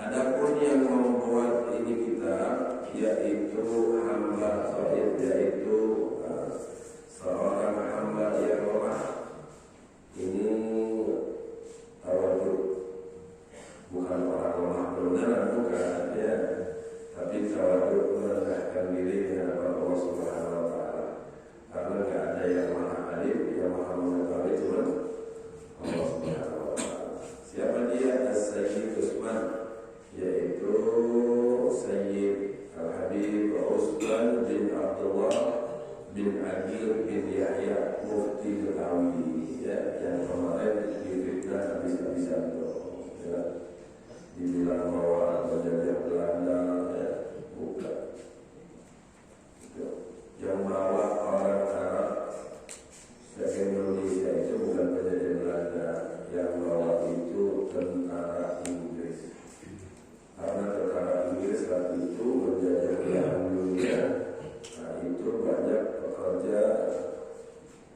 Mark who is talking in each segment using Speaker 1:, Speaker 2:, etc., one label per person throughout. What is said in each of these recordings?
Speaker 1: Adapun yang membuat ini kitab yaitu bukan ya, tapi tawadhu merendahkan diri dengan Allah Subhanahu wa taala. Karena enggak ada yang maha alim, yang maha mengetahui cuma Allah Subhanahu wa taala. Siapa dia? As-Sayyid Utsman, yaitu Sayyid Al-Habib Utsman bin Abdullah bin Aqil bin Yahya Mufti Betawi, ya, yang kemarin difitnah habis-habisan tuh, ya, dibilang bahwa penjajah Belanda, ya, bukan. Yang bawa orang Arab ke Indonesia itu bukan penjajah Belanda, yang bawa itu tentara Inggris. Karena tentara Inggris saat itu menjajah belahan dunia. Nah, itu banyak pekerja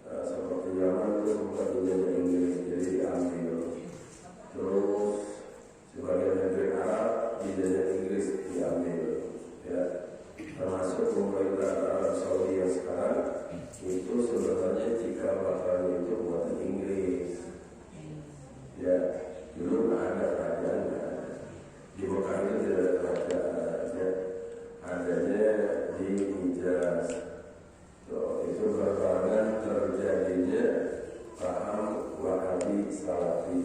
Speaker 1: seperti Yaman itu sempat dijajah Inggris, jadi diambil. Terus sebagian negeri Arab dijajah Inggris, diambil, ya. Termasuk pemerintah Arab Saudi yang sekarang itu sebenarnya cikal bakalnya itu buatan Inggris, ya. Dulu nggak ada kerajaan, di Mekah itu tidak ada kerajaan, ya. Adanya di Hijaz. So, itu berbarengan terjadinya paham Wahabi Salafi.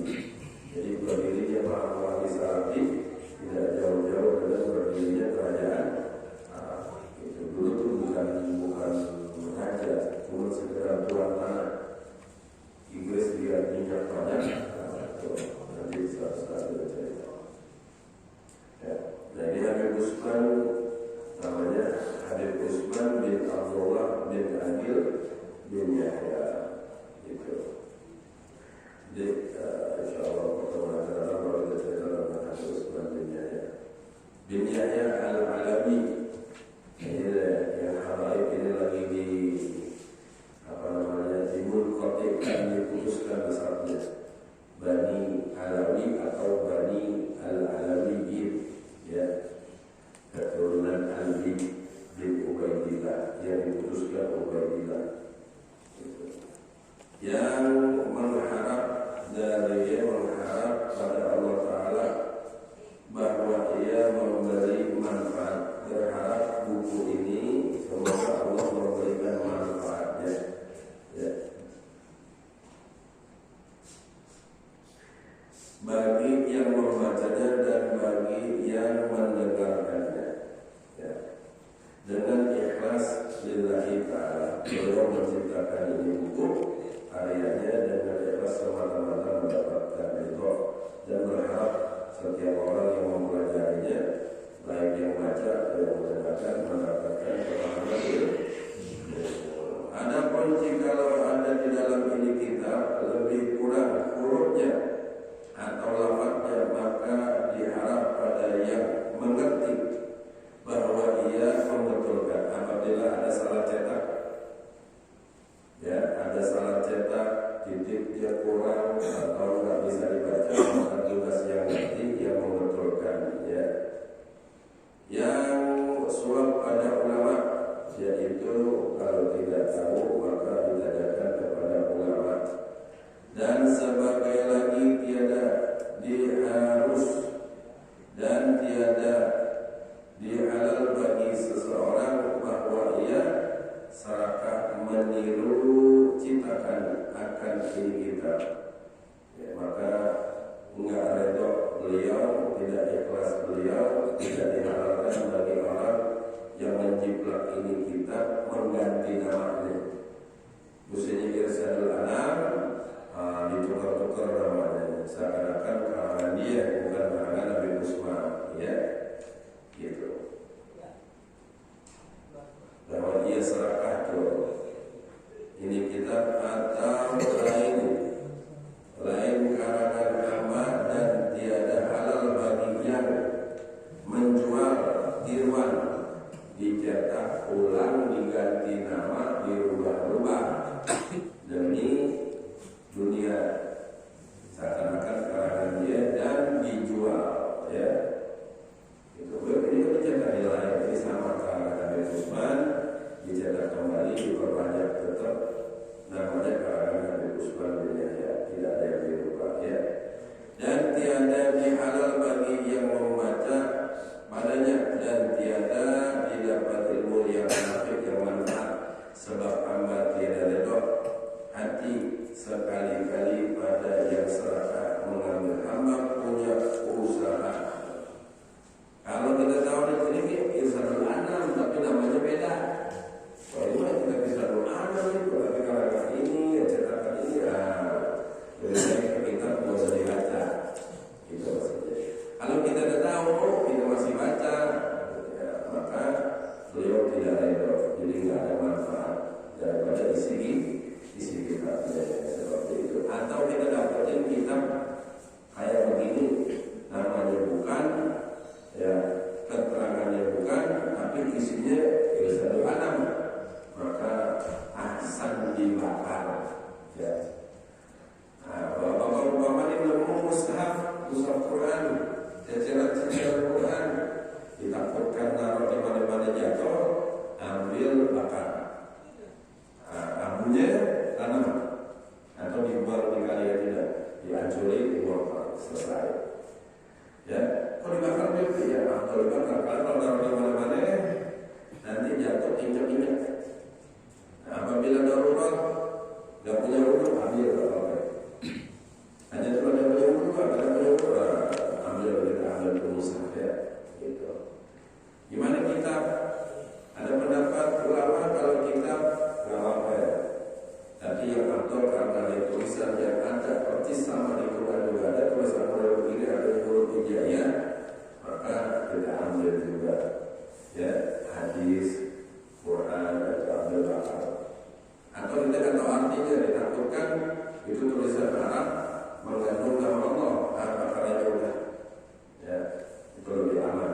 Speaker 1: Jadi berdirinya paham Wahabi Salafi tidak jauh-jauh dengan berdirinya kerajaan. Itu dulu tuh bukan raja, cuma sekedar tuan tanah. Inggris lihat minyak banyak, nanti satu cerita. Ya, jadi Habib Utsman namanya Habib Utsman bin Abdullah bin Aqil bin Yahya, gitu. Jadi insyaallah pertemuan akan datang kalau kita cerita tentang Habib Utsman bin Yahya Al-Alawi. Ini yang habaib ini lagi di dimunqati'kan, diputuskan nasabnya Bani Alawi atau Bani Al-Alawiyyin, ya, keturunan Ali bin Ubaidillah, yang diputuskan Ubaidillah, yang mengharap pada Allah Ta'ala bahwa ia memberi manfaat, berharap buku ini semoga Allah memberikan manfaatnya, ya, bagi yang membacanya dan bagi yang mendengarkannya, ya. Dengan ikhlas lillahi ta'ala, beliau menciptakan ini buku karyanya dengan ikhlas semata-mata mendapatkan ridho, dan berharap setiap orang yang mempelajarinya, baik yang baca atau yang mendengarkan, mendapatkan pemahaman ilmu. Adapun jikalau ada di dalam ini kitab lebih kurang hurufnya atau lafaznya, maka diharap pada yang mengerti bahwa ia membetulkan. Apabila ada salah cetak, ya, ada salah cetak, titiknya kurang atau nggak bisa dibaca, maka tugas yang ngerti yang membetulkan, ya. Yang suap pada ulama, yaitu kalau tidak tahu maka ditanyakan kepada ulama. Dan sebagai lagi tiada diharus dan tiada dihalal bagi seseorang bahwa ia serakah meniru ciptakan akan ini kita, ya, maka enggak redha beliau, tidak ikhlas beliau, tidak dihalalkan bagi orang yang menjiplak ini kitab mengganti namanya. Mestinya Irsyadul Anam ditukar-tukar namanya, seakan-akan karangan dia bukan karangan Habib Utsman, ya, gitu. Bahwa dia serakah tuh ini kitab atau lain karangan hamba dan tiada halal bagi yang menjual tiruan, dicetak ulang, diganti nama, dirubah-rubah demi dunia, seakan-akan karangan dia dan dijual, ya. Itu ini kan dicetak di lain, ini sama karangan Habib Utsman, dicetak kembali, diperbanyak tetap namanya karangan Habib Utsman bin Yahya, tidak ada yang dirubah, ya. Dan tiada dihalal bagi yang membaca Kalau kita tahu di sini irsadul anam, tapi namanya beda. Kalau ini kita irsadul anam itu, tapi kalau ini cetakan ini, biasanya kita mau dibaca, itu maksudnya. Kalau kita tidak tahu, kita masih baca, ya, maka beliau tidak reda, jadi nggak ada manfaat daripada isi kitabnya seperti itu. Atau kita dapetin kitab kayak begini, namanya bukan, ya keterangannya bukan, tapi isinya irsadul anam, maka ahsan dibakar, ya. Nah, bapak-bapak umpamanya nemu mushaf Quran, ceceran Quran, ditakutkan naruh di mana-mana jatuh, ambil bakar, abunya tanam, atau dibuang di kali yang tidak, dihancuri, dibongkar, selesai. Ya, kalau dibakar itu ya, kalau dibakar, kalau naruh di mana-mana nanti jatuh injak-injak. Nah, apabila darurat, nggak punya wudu, ambil apa? Hanya cuma ada punya wudu, ambil mushaf ya, gitu. Gimana kitab? Ada pendapat ulama kalau kitab nggak apa ya. Tapi yang aktor karena ada tulisan yang ada persis sama di Quran juga ada tulisan huruf ini, ada huruf hijaiyah, maka kita ambil juga ya hadis Quran atau ambil bakar. Atau kita nggak tahu artinya, ditakutkan itu tulisan Arab mengandung nama Allah, bakarnya juga ya, itu lebih aman.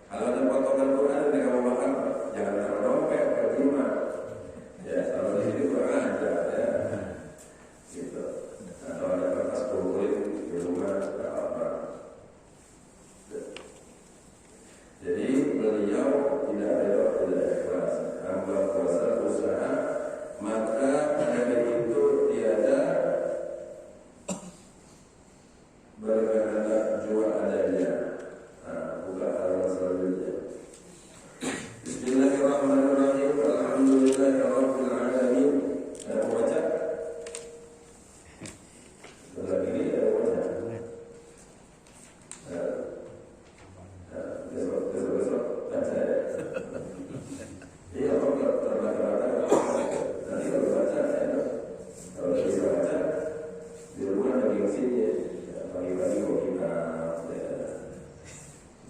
Speaker 1: Kalau ada potongan Quran yang kamu makan, jangan taruh dompet, terima. Ya, kalau di sini kurang aja ya, gitu. Atau ada kertas kulit di rumah, tidak apa. Jadi beliau tidak rela, tidak ikhlas. Hamba puasa usaha, maka dari itu tiada berkehendak jual adanya. Buka halaman selanjutnya. Bismillahirrahmanirrahim. Alhamdulillahirabbil alamin. Ada yang baca? Setelah ini ada yang baca? Besok baca ya. Iya, kalau terbata-bata nanti kalau baca ya, kalau bisa baca di rumah ada gengsinya. Pagi-pagi kok kita ya.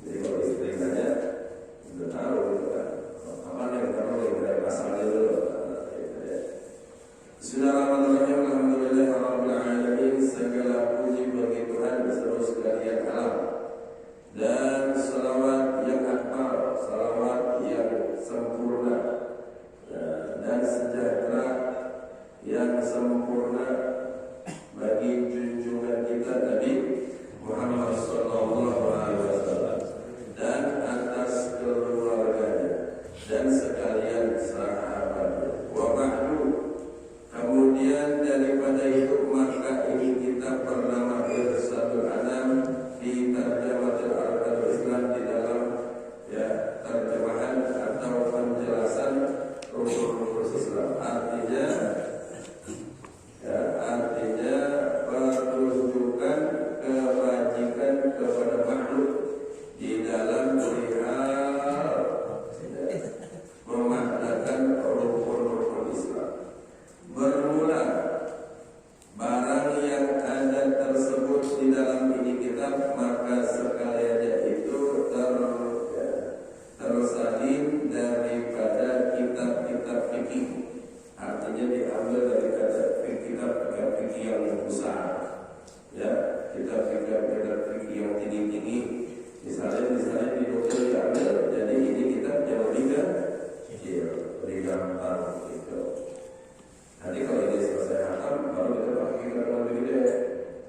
Speaker 1: Jadi kalau istri tanya udah tahu gitu kan, apa yang tahu dari pasalnya dulu gitu ya. Bismillahirrahmanirrahim. Alhamdulillahirabbil alamin. Segala puji bagi Tuhan seluruh sekalian alam, dan salawat yang akbar, salawat yang sempurna, dan sejahtera yang sempurna bagi junjungan kita Nabi Muhammad sallallahu alaihi wasallam dan atas keluarganya dan sekalian sahabatnya. Wa ba'du, kemudian daripada itu maka ini kita bernama Irsadul Anam di Tarjamatul Arkanul Islam, di dalam ya terjemahan atau penjelasan rukun-rukun Islam. Artinya pertunjukan kebajikan kepada makhluk di dalam perihal memaknakan rukun-rukun Islam. Bermula barang yang ada tersebut di dalam ini kitab, maka sekaliannya itu tersalin daripada kitab-kitab fikih. Artinya diambil dari kitab-kitab fikih yang besar, ya, kitab-kitab fikih yang tinggi-tinggi. Misalnya di dokter diambil, jadi ini kitab yang lebih kecil, lebih gampang gitu. Nanti kalau ini selesai hatam, baru kita pakai kitab yang lebih gede,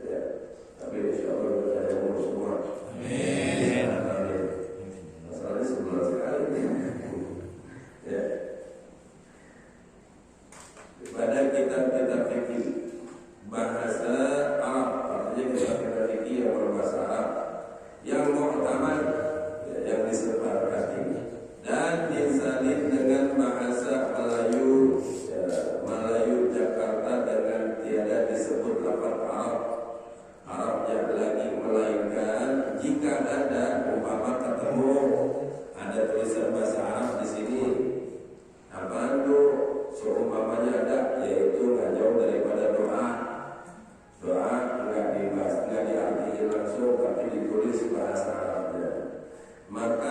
Speaker 1: ya. Tapi insya Allah kita yang urus semua. Amin. Amin. Masalahnya sebulan sekali, ya. Pada kitab-kitab fikih bahasa Arab, artinya kitab-kitab fikih yang berbahasa Arab yang mu'tamad, yang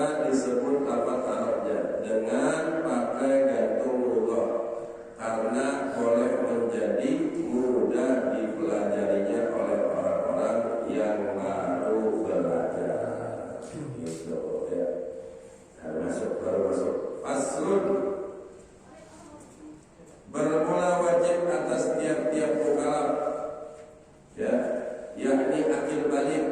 Speaker 1: kenapa disebut lafaz Arabnya dengan pakai gantung lugah? Karena boleh menjadi mudah dipelajarinya oleh orang-orang yang baru belajar. Gitu ya. Baru masuk. Faslun. Bermula wajib atas tiap-tiap mukallaf, ya, yakni akil balik.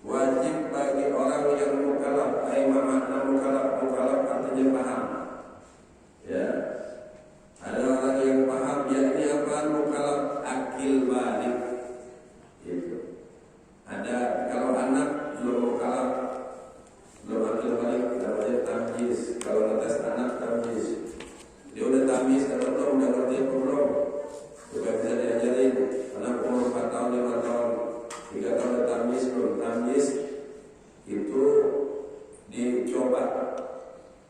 Speaker 1: Wajib bagi orang yang mukallaf. Makna mukallaf artinya paham. Ya, ada orang yang paham, yakni apa mukallaf akil balik. Itu. Ada kalau anak belum mukallaf, belum akil balik, namanya tamyiz. Kalau ngetes anak tamyiz, dia udah tamyiz atau belum, udah ngerti apa belum, supaya bisa diajarin. Anak umur 4 tahun, 5 tahun, 3 tahun udah tamyiz belum? Tamyiz itu dicoba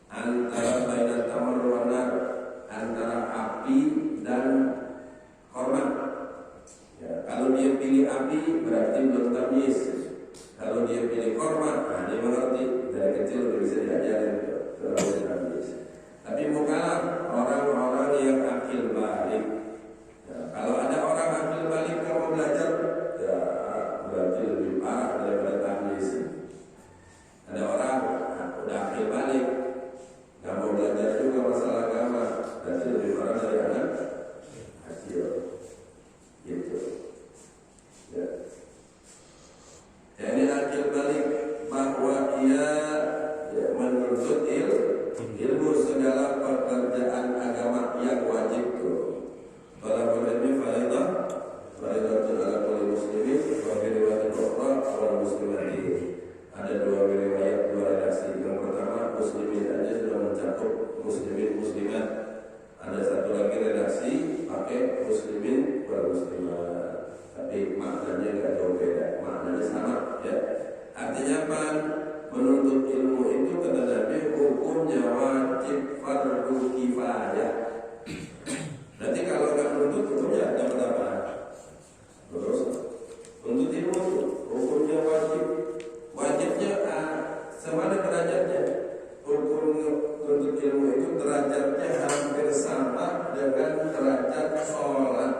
Speaker 1: antara bainat tamar wa nar, antara api dan korma. Ya, kalau dia pilih api berarti belum tamyiz. Kalau dia pilih korma, nah dia mengerti. Dari kecil udah bisa diajarin terus tamyiz. Tapi mukallaf orang-orang yang akil balik. Ya, kalau ada orang akil balik yang mau belajar, ya berarti lebih parah daripada tamyiz. Ada orang udah akil balik, nggak mau belajar juga masalah agama, berarti lebih parah dari anak kecil. Gitu. Ya. Ini akil balik bahwa ia menuntut ilmu segala pekerjaan agama yang wajib itu. Talabul ilmi fardhatun ala kulli muslimin wa fi riwayatin ukhra wal muslimatin. Ada dua riwayat, dua redaksi. Yang pertama muslimin aja sudah mencakup muslimin muslimat. Ada satu lagi redaksi pakai muslimin wal muslimat. Tapi maknanya enggak jauh beda. Maknanya sama, ya. Artinya apa? Menuntut ilmu itu kata Nabi hukumnya wajib fardu kifayah. Berarti kalau enggak menuntut hukumnya dapat apa? Terus menuntut ilmu hukumnya wajib. Wajibnya semana derajatnya. Hukum menuntut ilmu itu derajatnya hampir sama dengan derajat sholat.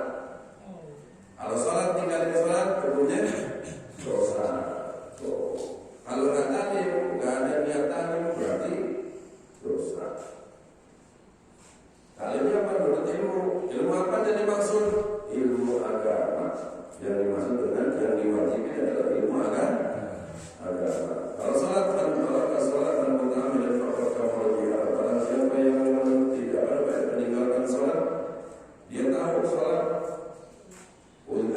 Speaker 1: Kalau sholat tinggalin sholat hukumnya dosa. Kalau nggak talim, nggak ada niat talim berarti dosa. Talimnya apa? Menurut ilmu. Ilmu apa yang dimaksud? Ilmu agama. Yang dimaksud dengan yang diwajibkan adalah ilmu agama. Kalau sholat dan sholat dan mengambil dan berkafir, barang siapa yang tidak meninggalkan sholat, dia tahu sholat.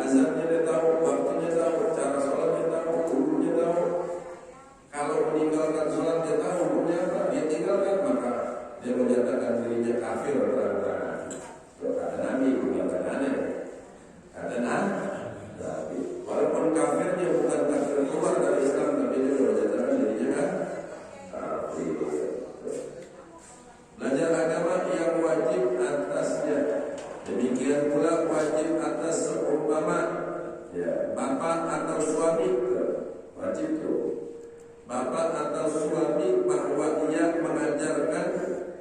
Speaker 1: Azannya dia tahu, waktunya tahu, cara sholatnya tahu, wudunya tahu. Kalau meninggalkan sholat dia tahu hukumnya apa, dia tinggalkan, maka dia menyatakan dirinya kafir terang-terangan. Kata Nabi, bukan aneh. Kata Nabi, walaupun kafirnya bukan kafir keluar dari Islam, tapi dia menyatakan dirinya kan kafir. Belajar agama yang wajib atasnya. Demikian pula wajib atas seumpama ya, bapak atau suami wajib itu. Bapak atau suami bahwa ia mengajarkan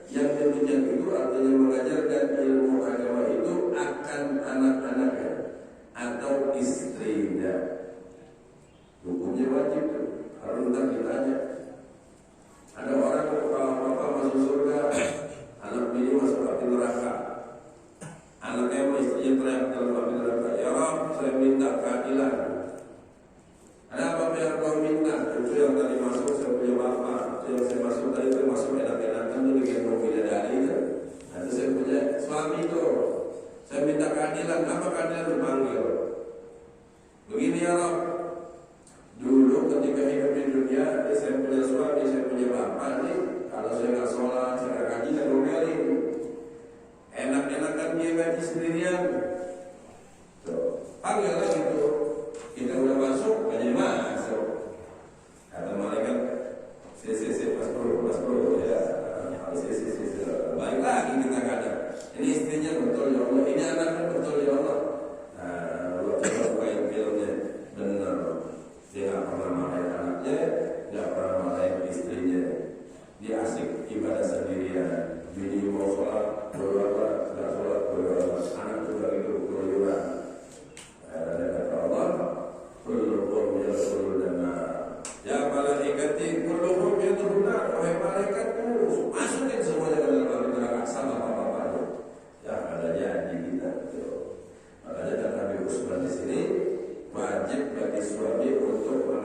Speaker 1: yang demikian itu artinya mengajarkan ilmu agama itu akan anak-anaknya atau istrinya. Hukumnya wajib itu. Harus tak ditanya. Ada orang kalau bapak masuk surga, anak bini masuk api neraka. Anaknya sama istrinya teriak dalam api neraka, ya Rabb, saya minta keadilan. Ada apa yang kau minta? Itu yang tadi masuk saya punya bapak. Itu yang saya masuk tadi itu masuk enak-enakan itu digendong bidadari itu. Nah itu saya punya suami itu. Saya minta keadilan. Apa keadilan dipanggil? Begini ya Rabb. Dulu ketika hidup di dunia, saya punya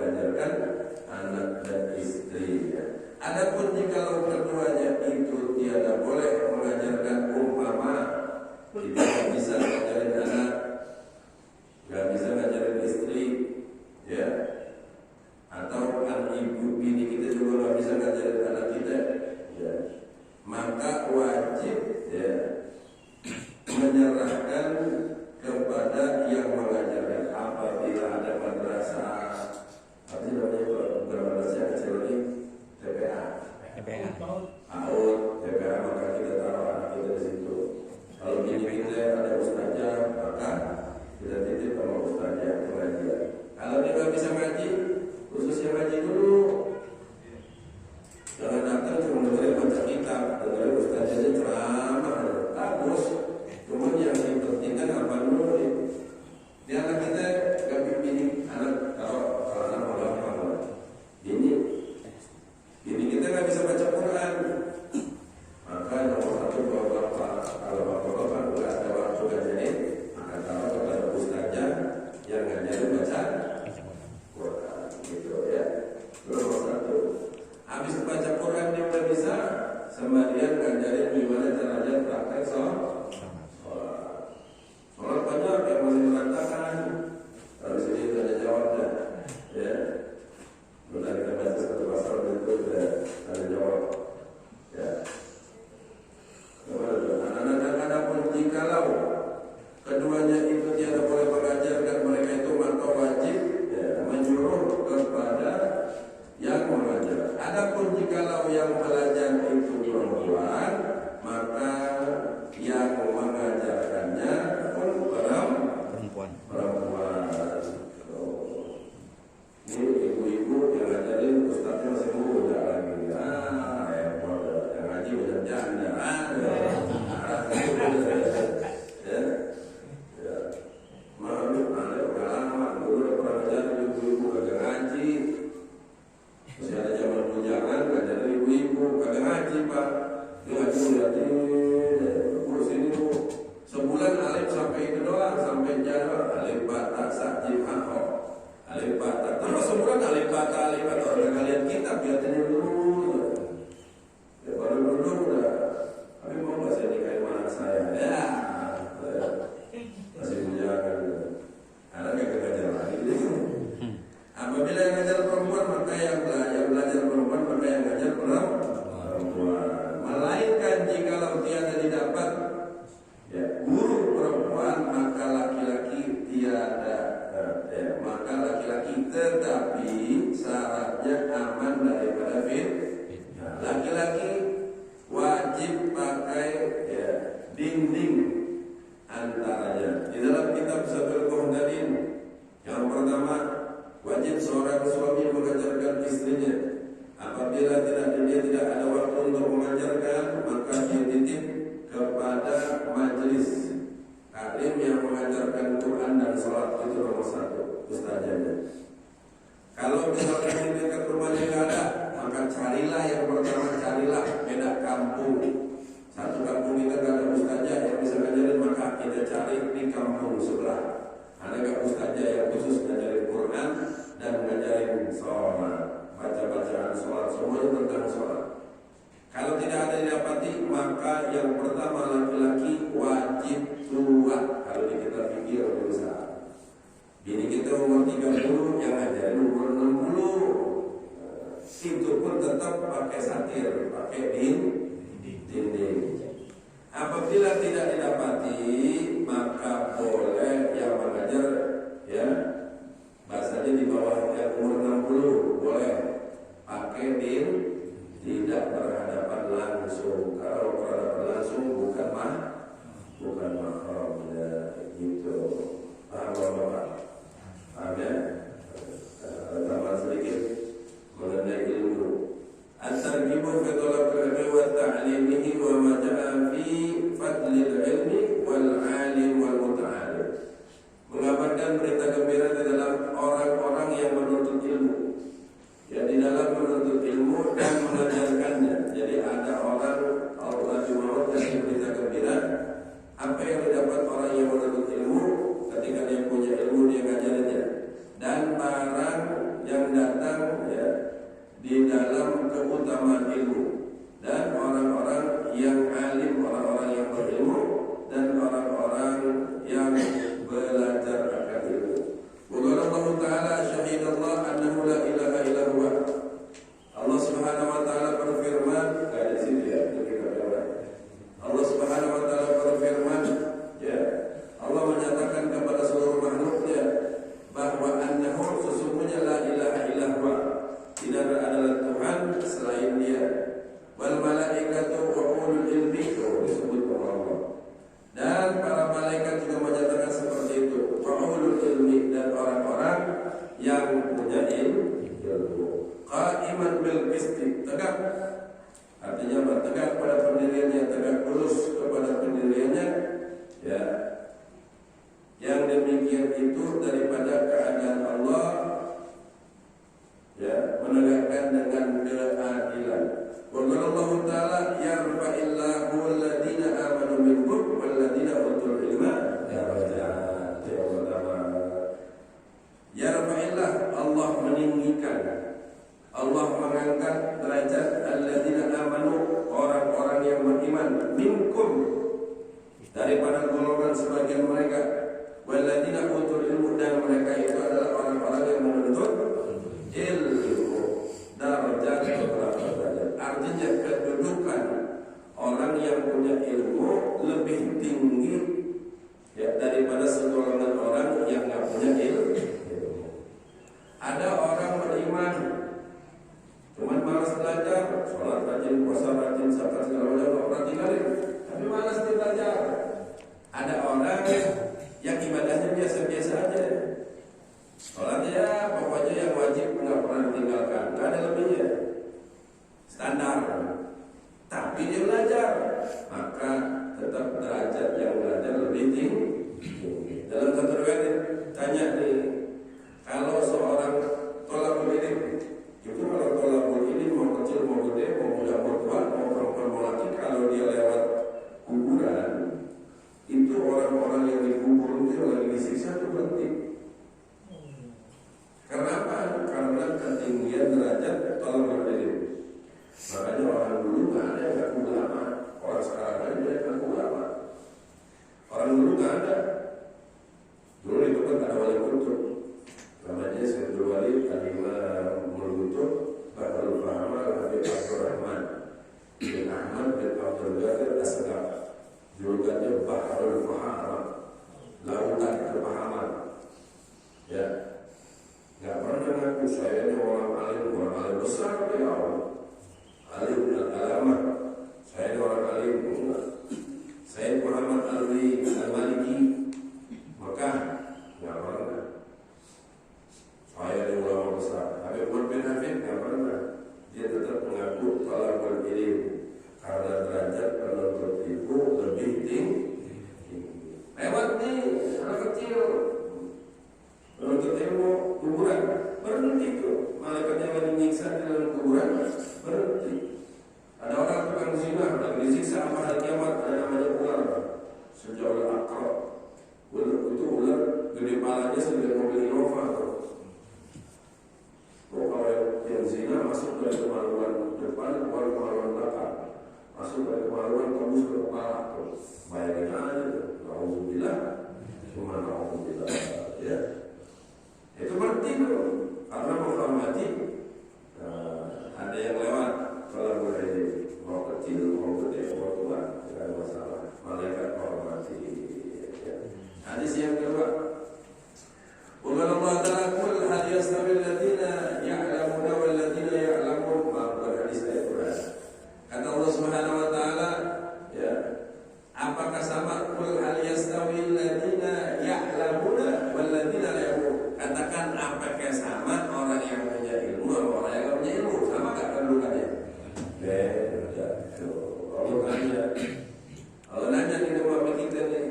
Speaker 1: mengajarkan anak dan istrinya. Adapun jikalau keduanya itu tiada boleh mengajarkan, umpama kita nggak bisa ngajarin anak, nggak bisa ngajarin istri, ya, atau ibu bini kita juga nggak bisa ngajarin anak kita, ya, maka wajib, ya, menyerahkan kepada yang mengajarkan. Apabila ada madrasah, apa sih namanya madrasah yang kecil ini, TPA, PAUD, TPA, maka kita taruh anak kita di situ. Kalau bini kita ada ustazah, maka kita titip sama ustazah pengajian. Kalau dia nggak bisa ngaji, khususnya ngaji dulu. Jangan datang cuma dengerin baca kitab, dengerin ustazahnya ceramah, bagus. Cuma yang penting kan apa dulu nih? Di anak kita nggak bini anak, kalau anak mau apa? Bini kita nggak bisa baca Quran, maka nomor satu bapak-bapak, kalau bapak-bapak nggak ada waktu ngajarin, maka taruh kepada ustazah yang ngajarin baca Quran, gitu ya. Nomor satu. Habis baca Quran dia udah bisa, sembarian ngajarin gimana caranya praktek sholat. Sholat banyak yang masih berantakan. Kalau sini ada jawabnya, ya. Dari kita baca satu pasal itu sudah ada jawab, ya. Anak-anak pun jikalau keduanya itu tiada boleh mengajarkan mereka itu, maka wajib, ya, menyuruh kepada yang mengajar. Adapun jikalau yang belajar itu perempuan, maka yang mengajarkannya pun perempuan. Ini ibu-ibu yang ngajarin, ustaznya masih muda lagi. Repot. Yang ngaji udah janda. Ya. Malu, ada pengalaman. Dulu udah pernah ngajarin ibu-ibu kagak ngaji. Masih ada zaman bujangan, ngajarin ibu-ibu kagak ngaji, Pak. Dia ngaji ngeliatin, urus ini bu. Sebulan alif sampai itu doang, sampai januari alif batak sakjib hako. Alif batak, terus sebulan alif batak. Orang kalian kitab biarnya dulu. Ya baru dulu udah. Tapi mau nggak saya nikahin anak saya? Ya, masih bujangan. Anaknya kegajar lagi. Apabila yang ngajar perempuan, maka yang belajar perempuan, maka yang ngajar perempuan. Melainkan jikalau tiada didapat, ya, guru perempuan, maka laki-laki tiada, ya, maka laki-laki tetapi syaratnya aman daripada fitnah. Laki-laki wajib pakai, ya, dinding antaranya. Di dalam kitab Sabil Qahdadin yang pertama, wajib seorang suami mengajarkan istrinya. Apabila dia tidak ada waktu untuk mengajarkan, maka dia titip kepada majelis alim yang mengajarkan Quran dan sholat. Itu nomor satu, ustazahnya. Kalau misalkan di dekat rumahnya nggak ada, maka carilah yang pertama, carilah beda kampung. Satu kampung kita nggak ada ustazah yang bisa ngajarin, maka kita cari di kampung sebelah. Ada nggak ustazah yang khusus ngajarin Quran dan ngajarin sholat, baca-bacaan sholat, semuanya tentang sholat. Kalau tidak ada didapati, maka yang pertama laki-laki wajib tua. Kalau di kita pikir berusaha, bini kita umur 30, yang ngajarin umur 60. Itu pun tetap pakai satir, pakai dinding. Apabila tidak didapati, maka boleh yang mengajar, ya, bahasanya di bawah yang umur 60 boleh pakai tidak berhadapan langsung. Kalau berhadapan langsung bukan mahram, ya, gitu. Paham Bapak? Paham ya? Tambah sedikit mengenai ilmu. At-targhibu fi talabil ilmi wa ta'limihi wa ma ja'a fi fadlil ilmi wal 'alim wal muta'alim. Mengabarkan berita gembira di dalam orang-orang yang menuntut ilmu, ya, di dalam menuntut ilmu dan mengajarkannya. Jadi ada orang Allah Subhanahu kasih berita gembira. Apa yang didapat orang yang menuntut ilmu ketika dia punya ilmu, dia ngajarinnya. Dan barang yang di dalam keutamaan ilmu, dan orang-orang yang alim, orang-orang yang berilmu, dan orang-orang yang belajar akan ilmu. Allah Ta'ala syahidallah annahu la ilaha illa huwa. Allah Subhanahu wa taala berfirman, di sini ya, Allah Subhanahu wa taala berfirman, ya, Allah menyatakan kepada seluruh makhluknya bahwa annahu sesungguhnya la ilaha illa huwa, tidak adalah Tuhan selain Dia. Wal malaikatu wa ulul ilmi, disebut Allah. Dan para malaikat juga menyatakan seperti itu. Wa ulul ilmi, dan orang-orang yang punya ilmu. Qa'iman bil qisti, tegak. Artinya apa? Tegak pada pendiriannya, tegak lurus kepada pendiriannya. Ya. Yang demikian itu daripada keadaan Allah, ya, menegakkan dengan keadilan. Wallahu ta'ala yarfa'illahu alladhina amanu minkum walladhina utul ilma darajat. Yarfa'illah, Allah meninggikan, Allah mengangkat derajat alladzina amanu, orang-orang yang beriman, minkum, daripada golongan sebagian mereka, walladzina utul ilmu, dan mereka itu adalah orang-orang yang menuntut ilmu. Darajat, artinya kedudukan orang yang punya ilmu lebih tinggi, ya, daripada segolongan orang yang tidak punya ilmu. Ada orang beriman cuman malas belajar, sholat rajin, puasa rajin, zakat segala macam rajin kali, tapi malas belajar. Ada orang yang ibadahnya biasa-biasa aja, sholatnya pokoknya yang wajib nggak pernah ditinggalkan, nggak ada lebihnya, standar. Tapi dia belajar, maka tetap derajat yang belajar lebih tinggi. Dalam satu riwayat tanya nih, kalau seorang tolabul ilm, itu kalau tolabul ilm mau kecil mau gede, mau muda mau tua, mau perempuan mau laki, kalau dia lewat kuburan, itu orang-orang yang dikubur itu lagi disiksa itu berhenti. Kenapa? Karena ketinggian derajat tolabul ilm. Makanya orang dulu nggak ada yang ngaku ulama, orang sekarang aja yang ngaku ulama. Orang dulu nggak ada. Dulu itu kan ada wali kutub, namanya Sayyidul Wali Al-Imam Mulkutub Bahrul Fahamal Habib Abdurrahman bin Ahmad bin Abdul Ghadir As-Sagaf, julukannya Bahrul Fahamal, lautan kepahaman. Ya, nggak pernah ngaku saya ini orang alim besar ya Allah, alim al-alamah, saya ini orang alim. Saya Muhammad Al-Maliki Mekah, nggak pernah. Saya ini ulama besar. Habib Umar bin Hafid nggak pernah. Dia tetap mengaku talabul ilm karena derajat penuntut ilmu lebih tinggi. Lewat nih anak kecil penuntut ilmu kuburan, berhenti tuh. Malaikatnya lagi nyiksa di dalam kuburan, berhenti. Ada orang tukang zina lagi disiksa sama hari kiamat, ada namanya ular, sejauh akrab. Itu ular gede palanya segede mobil Innova tuh. Kalau yang zina masuk dari kemaluan depan, keluar kemaluan belakang, masuk dari kemaluan tembus ke kepala tuh. Bayangin aja tuh, alhamdulillah, cuma alhamdulillah, ya. Itu berarti tuh, karena menghormati ada yang lewat. Kalau boleh mau kecil, mau gede, mau tua, tidak ada masalah. Malaikat hormati. Ya. Hadis yang kedua, Allah Ta'ala qul hal yastawi alladziina ya'lamuna wal ladziina ya'lamun. Hadis ayat Quran. Kata Allah Subhanahu wa taala, ya, apakah sama qul hal yastawi alladziina ya'lamuna wal ladziina la ya'lamun? Katakan apakah sama orang yang punya ilmu sama orang yang tidak punya ilmu? Sama enggak kedudukannya? Beda. Allah nanya di rumah kita nih,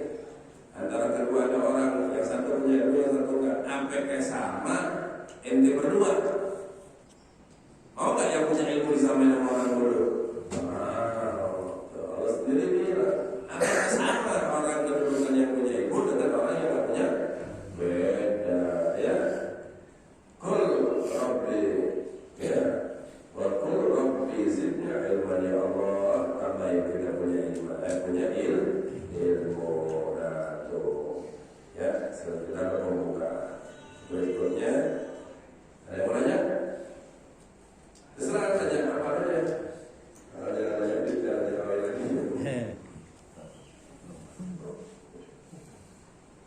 Speaker 1: antara kedua ada orang yang satu punya ilmu yang satu enggak, apakah sama ente berdua? Mau enggak yang punya ilmu disamain sama orang bodoh? Allah sendiri bilang, apakah sama orang kedudukan yang punya ilmu dengan orang yang enggak punya? Beda, ya. Qul Rabbi, ya. yang tidak punya ilmu, punya ilmu. Nah, tuh ya, selanjutnya membuka. Berikutnya ada yang mau nanya? Terserah saja apa aja. Kalau jangan nanya tidak ada yang lagi.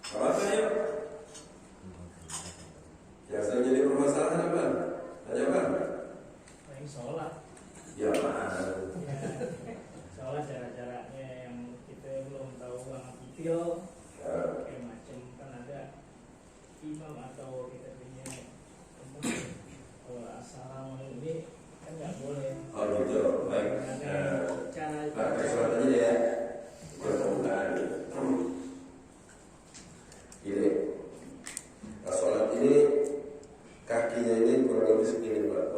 Speaker 1: Apa tanya? Yang sering jadi permasalahan apa? Tanya apa?
Speaker 2: Paling sholat.
Speaker 1: Ya Pak.
Speaker 2: Sholat cara-caranya yang kita belum tahu banget detail. Kayak macam kan ada imam atau kita punya kalau asal ini kan nggak boleh.
Speaker 1: Oh gitu, baik. Pakai sholat aja ya. Permukaan. Ini, nah, sholat ini kakinya ini kurang lebih segini Pak.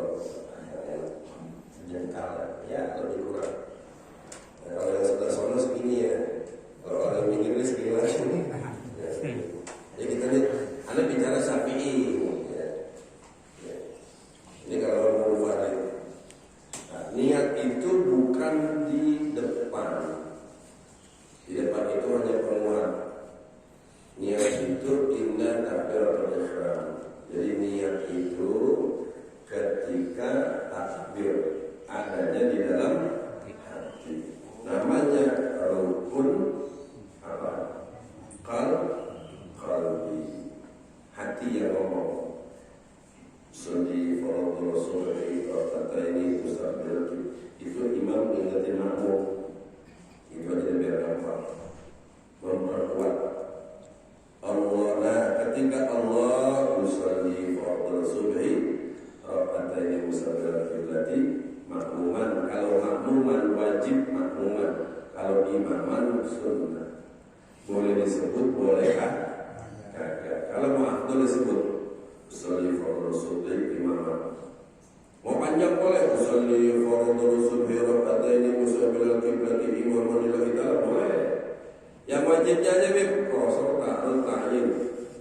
Speaker 1: Jengkal ya, lebih kurang. Nah, kalau yang sebelah sana segini ya. Kalau orang yang ini segini lagi. Ya, jadi kita nih, Anda bicara Syafi'i. Ya. Ya. Ini kalau mau Farid. Nah, niat itu bukan di depan. Di depan itu hanya penguat. Niat itu inna takbiratul ihram. Jadi niat itu ketika takbir adanya di dalam hati. Namanya rukun apa? Qalbi. Hati yang ngomong. Sudi faradu Rasulullah kata ini mustaqbil itu imam mengingatkan makmum. Itu aja biar gampang. Memperkuat Allah. Nah, ketika Allah usolli fardu subhi raka'ataini musabbihat fi'lati makmuman. Kalau makmuman wajib makmuman. Kalau imaman sunnah. Boleh disebut, boleh kagak. Kalau ma'afdal disebut usolli fardu subhi imaman. Mau panjang boleh usolli fardu subhi raka'ataini musabbihat fi'lati imaman lillahi ta'ala boleh. Yang wajibnya aja Rasul ta'yin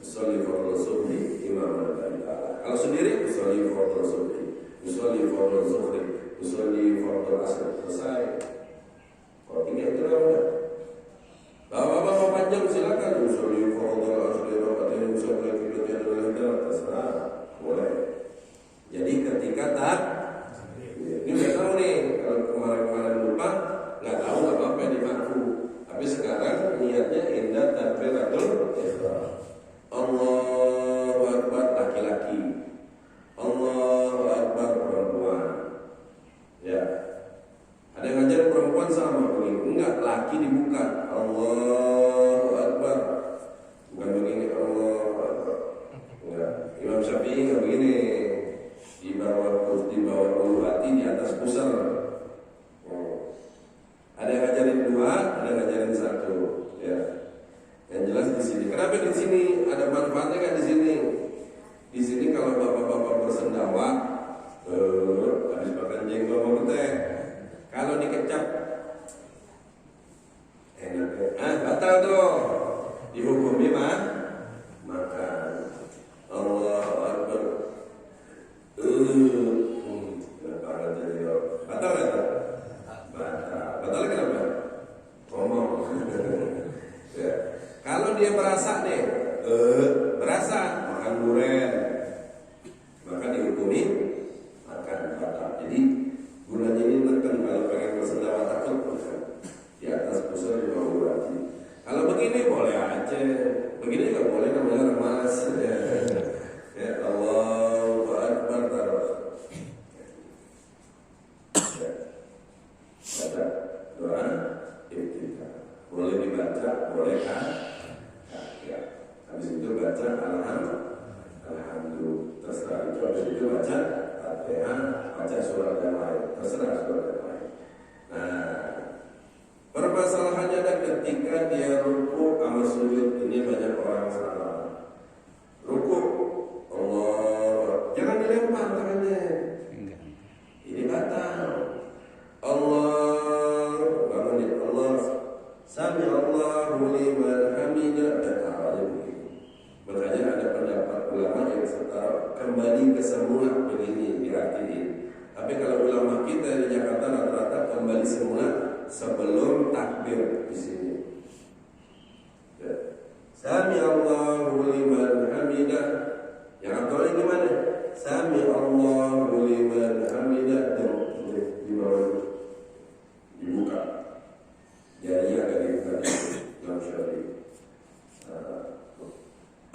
Speaker 1: usolli fardu subhi imaman lillahi ta'ala. Kalau sendiri usolli fardu subhi, usolli fardu zuhri, usolli fardu asr, selesai. Kalau tinggal itu udah. Bapak-bapak mau panjang silakan usolli fardu asr, raka'ataini musabbihat fi'lati lillahi ta'ala, terserah, boleh. Jadi ketika ini nggak tahu nih, kalau kemarin-kemarin lupa nggak tahu nggak apa-apa yang dimaku. Tapi sekarang niatnya indah takbiratul ihram. Allahu Akbar laki-laki, Allahu Akbar perempuan. Ya, ada yang ngajar perempuan sama begini, enggak, laki dibuka Allahu Akbar, bukan begini Allahu Akbar. Enggak, Imam Syafi'i nggak begini. Di bawah ulu hati, di atas pusar. Ada yang ngajarin dua, ada yang ngajarin satu. Ya, yang jelas di sini. Kenapa di sini ada manfaatnya kan di sini? Di sini kalau bapak-bapak bersendawa, habis makan jengkol mau teh. Kalau dikecap, enak. Batal tuh. Dihukumi makan. Allahu Akbar. Batal kan? Batal kenapa? Ngomong. Ya. Kalau dia berasa deh, berasa makan durian, maka dihukumi makan batal. Jadi gunanya ini neken kalau pengen bersendawa takut di atas pusar di bawah hati. Kalau begini boleh aja, begini nggak boleh namanya remas. Ya Allahu Akbar terus. Ya. Baca doa iftitah. Boleh dibaca, boleh kan? Ya. Habis itu baca alhamdulillah. Terserah itu. Habis itu baca Al-Fatihah, baca surat yang lain. Terserah surat yang lain. Nah, permasalahannya ada ketika dia ruku sama sujud. Ini banyak orang salah. Ruku, Allah, jangan dilempar tangannya. Ini batal. Allah, bangunin Allah. Sami Allahu liman hamidah. Makanya ada pendapat ulama yang setara kembali ke semula begini diartiin. Tapi kalau ulama kita di Jakarta rata-rata kembali semula 11 takbir di sini. Ya. Sami Allahu liman hamidah. Yang Abdullah gimana? Sami Allahu liman hamidah. Di bawah dibuka. Jadi agak dibuka. Imam Syafi'i.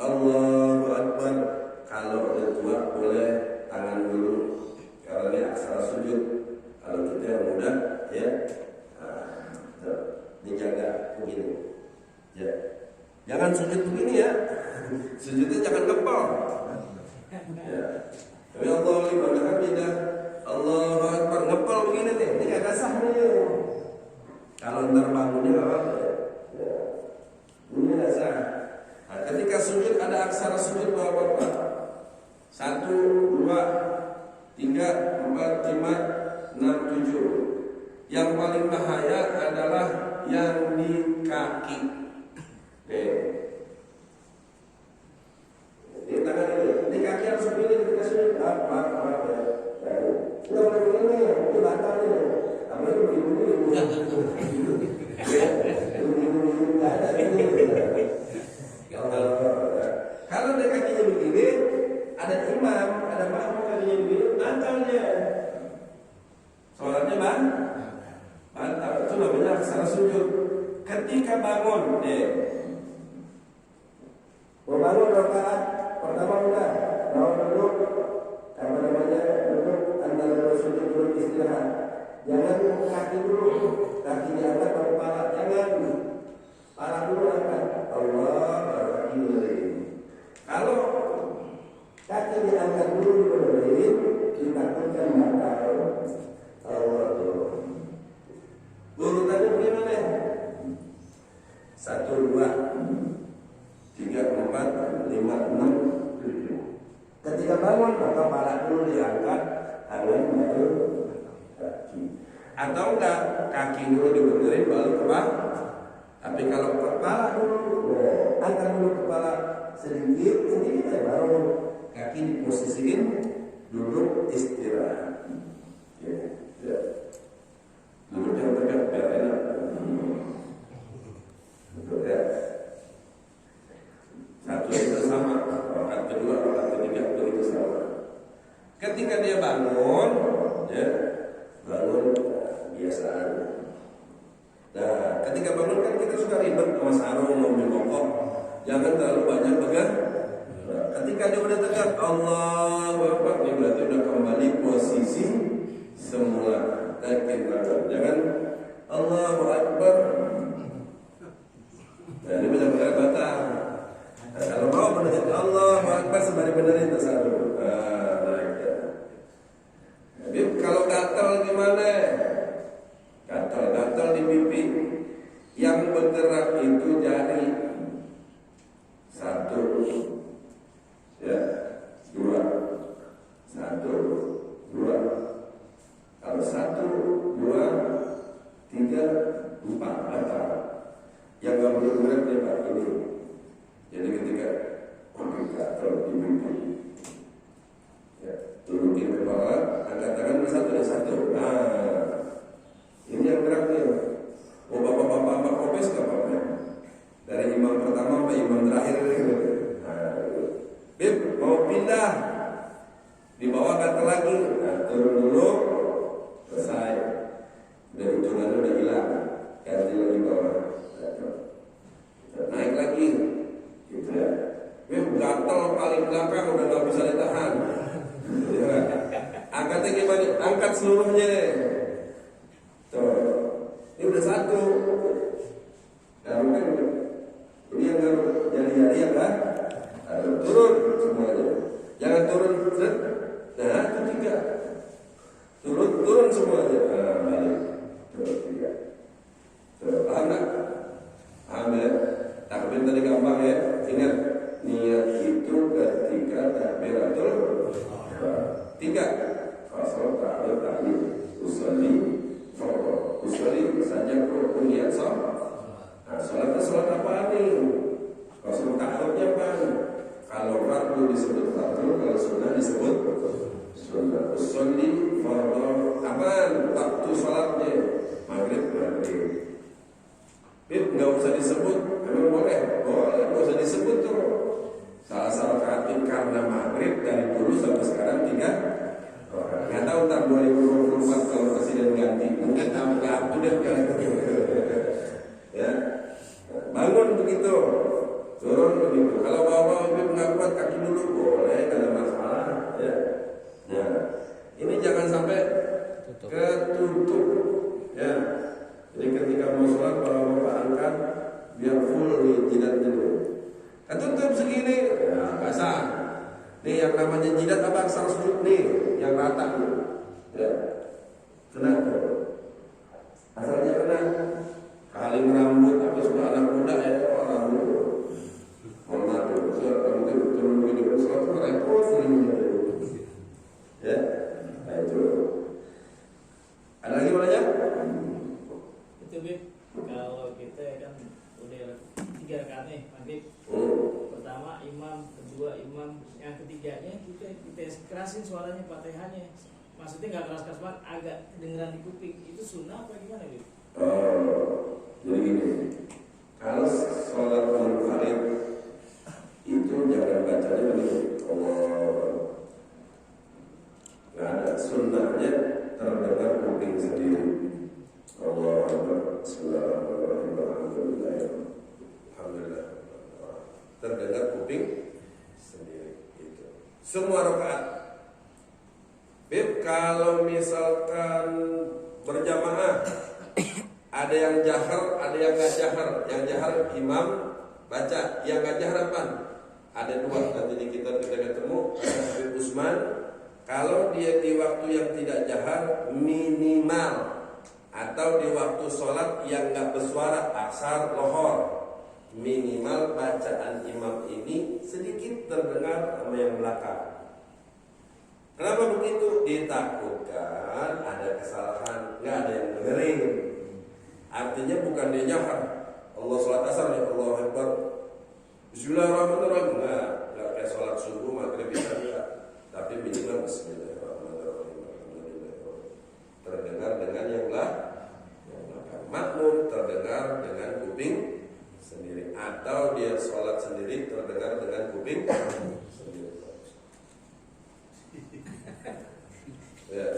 Speaker 1: Allahu Akbar. Kalau udah tua boleh tangan dulu. Karena ini aksara sujud. Kalau kita yang muda, ya, dijaga begini. Ya. Jangan sujud begini ya. Sujudnya jangan kepal. Ya. Tapi Allah liman hamidah. Allahu Akbar, ngepal begini nih. Ini agak sah nih. Kalau ntar bangunnya apa? Ya. Ini agak sah. Nah, ketika sujud ada aksara sujud berapa? 1, 2, 3, 4, 5, 6, 7. Yang paling bahaya adalah yang di kaki. Ini tangan ini kaki harus begini ketika sujud. Apa ya? Udah boleh begini, itu batal ini. Apa itu begini? Kalau dia kakinya begini, ada imam, ada makmum kakinya begini, batal dia. Sholatnya batal. Itu namanya aksara sujud. Ketika bangun, bangun rakaat pertama udah, mau duduk, duduk antara dua sujud duduk istirahat. Jangan kaki dulu, kaki diangkat baru kepala, jangan. Kepala dulu angkat. Allah baru kaki berdiri. Kalau kaki diangkat dulu berdiri, ditakutkan batal. Allah tuh. Urutannya bagaimana? 1, 2, 3, 4, 5, 6, 7. Ketika bangun maka kepala dulu diangkat, tangan baru kaki. Atau enggak, kaki dulu dibenerin baru kepala. Tapi kalau kepala dulu, angkat dulu kepala sedikit baru kaki diposisiin, duduk istirahat. Ya. Duduk yang tegak biar enak. Betul ya. Satu itu sama, rakaat kedua, rakaat ketiga itu sama. Ketika dia bangun, ya, bangun biasaan. Nah, ketika bangun kan kita suka ribet sama sarung, ngambil rokok. Jangan terlalu banyak pegang. Nah, ketika dia udah tegak, Allahu Akbar, ini berarti udah kembali posisi semula. Jangan Allahu Akbar. Nah, ini benar-benar batal. Nah, kalau mau benar Allahu Akbar sembari benerin tasawuf. Jadi kalau gatal gimana? Gatal di pipi. Yang bergerak itu jari. 1, ya, 2, 1, 2. Kalau 1, 2, 3, 4 gatal. Yang nggak boleh gerak dia Pak ini. Jadi ketika gatal di pipi, ya, turunin kepala, angkat tangan satu. Nah, ini yang gerak nih. Oh bapak-bapak kopes nggak apa-apa. Dari imam pertama sampai imam terakhir gitu. Nah, Bib mau pindah, di bawah gatal lagi. Nah, turun dulu, selesai. Udah hitungannya udah hilang. Ganti lagi bawah. Naik lagi, gitu ya. Gatal paling belakang udah nggak bisa ditahan. Ya. Angkatnya gimana? Angkat seluruhnya. Tuh, ini udah 1. Garuk kan? Ini yang garuk jari-jari ya kan? Turun semuanya. Jangan turun. Nah, itu 3. Turun semuanya. Nah, balik. Turun 3. Paham nggak? Paham ya? Takbir tadi gampang ya. Ingat, niat itu ketika takbiratul 3. Fasal ta'ala ta'ala usolli fardu. Usolli saja rukun niat sholat. Nah, sholat apa nih? Fasal ta'alanya apa? Kalau fardu disebut fardu, kalau sunnah disebut sunnah. Usolli fardu. Apa? Waktu sholatnya maghrib. tutup. Ya, jadi ketika mau sholat bapak angkat biar full nih jidatnya dulu. Kan tutup segini, ya basah. Nih yang namanya jidat apa aksar sujud nih, yang rata nih. Ya, kena. Asalnya kena. Kaling rambut apa sudah anak muda ya orang dulu. Hormat dulu, rambut turun begitu, sholat repot nih. Ya, nah itu. Ada lagi mana ya?
Speaker 2: Itu Bib, kalau kita kan udah 3 rakaat nih maghrib. Pertama imam, kedua imam, yang ketiganya kita kerasin suaranya Fatihahnya. Maksudnya nggak keras-keras banget, agak kedengeran di kuping. Itu sunnah apa gimana Bib?
Speaker 1: Jadi gini, kalau sholat munfarid itu jangan bacanya begini, Allah. Nggak ada sunnahnya terdengar kuping sendiri. Allahu Akbar, Bismillahirrahmanirrahim, Alhamdulillah. Terdengar kuping sendiri itu. Semua rakaat. Bib, kalau misalkan berjamaah ada yang jahar, ada yang nggak jahar. Yang jahar imam baca, yang nggak jahar apa? Ada 2. Nanti kita ketemu Habib Usman. Kalau dia di waktu yang tidak jahar minimal atau di waktu sholat yang nggak bersuara asar lohor, minimal bacaan imam ini sedikit terdengar sama yang belakang. Kenapa begitu? Ditakutkan ada kesalahan, nggak ada yang dengerin. Artinya bukan dia jahar. Allah sholat asar ya Allah Akbar, Bismillahirrahmanirrahim. Nggak kayak sholat subuh maghrib bisa enggak. Tapi minimal Bismillahirrahmanirrahim, terdengar dengan yang belakang. Makmum terdengar dengan kuping sendiri, atau dia sholat sendiri terdengar dengan kuping sendiri. Ya,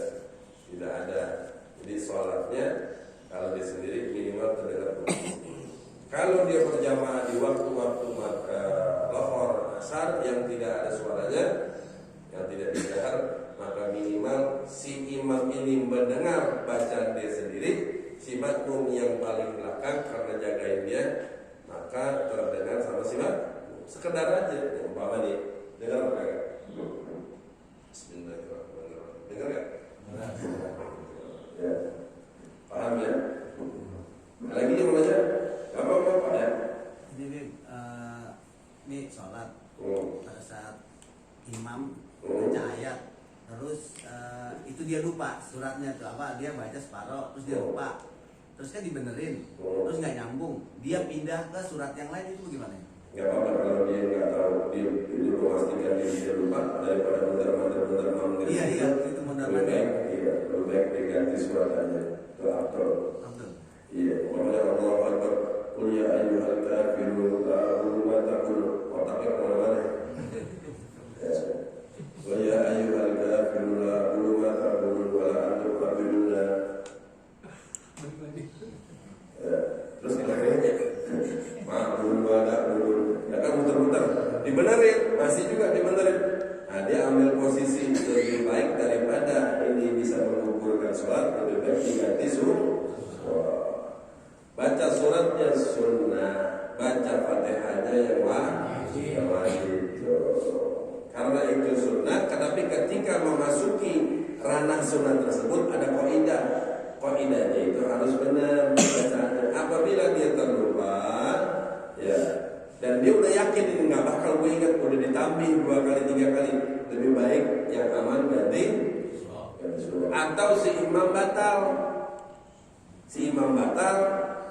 Speaker 1: tidak ada. Jadi sholatnya kalau dia sendiri minimal terdengar kuping sendiri. Kalau dia berjamaah di waktu-waktu lohor asar yang tidak ada suaranya, yang tidak dijahar, maka minimal si imam ini mendengar bacaan dia sendiri, si makmum yang paling belakang karena jagain dia, maka terdengar sama si makmum. Sekedar aja, umpama nih, dengar apa enggak? Bismillahirrahmanirrahim. Dengar enggak? Ya. Paham ya? Lagi yang mana aja? Apa ya?
Speaker 3: Ini sholat pada saat imam baca ayat, terus itu dia lupa suratnya tuh apa, dia baca separuh terus dia lupa, terus kan dibenerin, terus nggak nyambung, dia pindah ke surat yang lain, itu gimana?
Speaker 1: Nggak apa-apa kalau dia nggak tahu, dia memastikan dia lupa daripada bener-bener
Speaker 3: iya itu modal
Speaker 1: lebih baik diganti surat aja itu aktor. Iya, makanya Allah Akbar, qul ya ayyuhal kafirun la a'budu ma ta'budun. Otaknya kemana-mana. Qul ya ayyuhal kafirun la a'budu ma ta'budun wa la antum ta'buduna. Terus akhirnya ma'budun wa ta'budun. Ya kan muter-muter, dibenerin, masih juga dibenerin. Nah, dia ambil posisi lebih baik daripada ini bisa mengumpulkan sholat, lebih baik diganti surat. Baca suratnya sunnah, baca Fatihahnya yang wajib. Karena itu sunnah, tetapi ketika memasuki ranah sunnah tersebut ada kaidah. Kaidahnya itu harus benar bacaannya. Apabila dia terlupa, ya, dan dia udah yakin ini nggak bakal gue ingat, udah ditambih 2 kali 3 kali, lebih baik yang aman ganti. Atau si imam batal,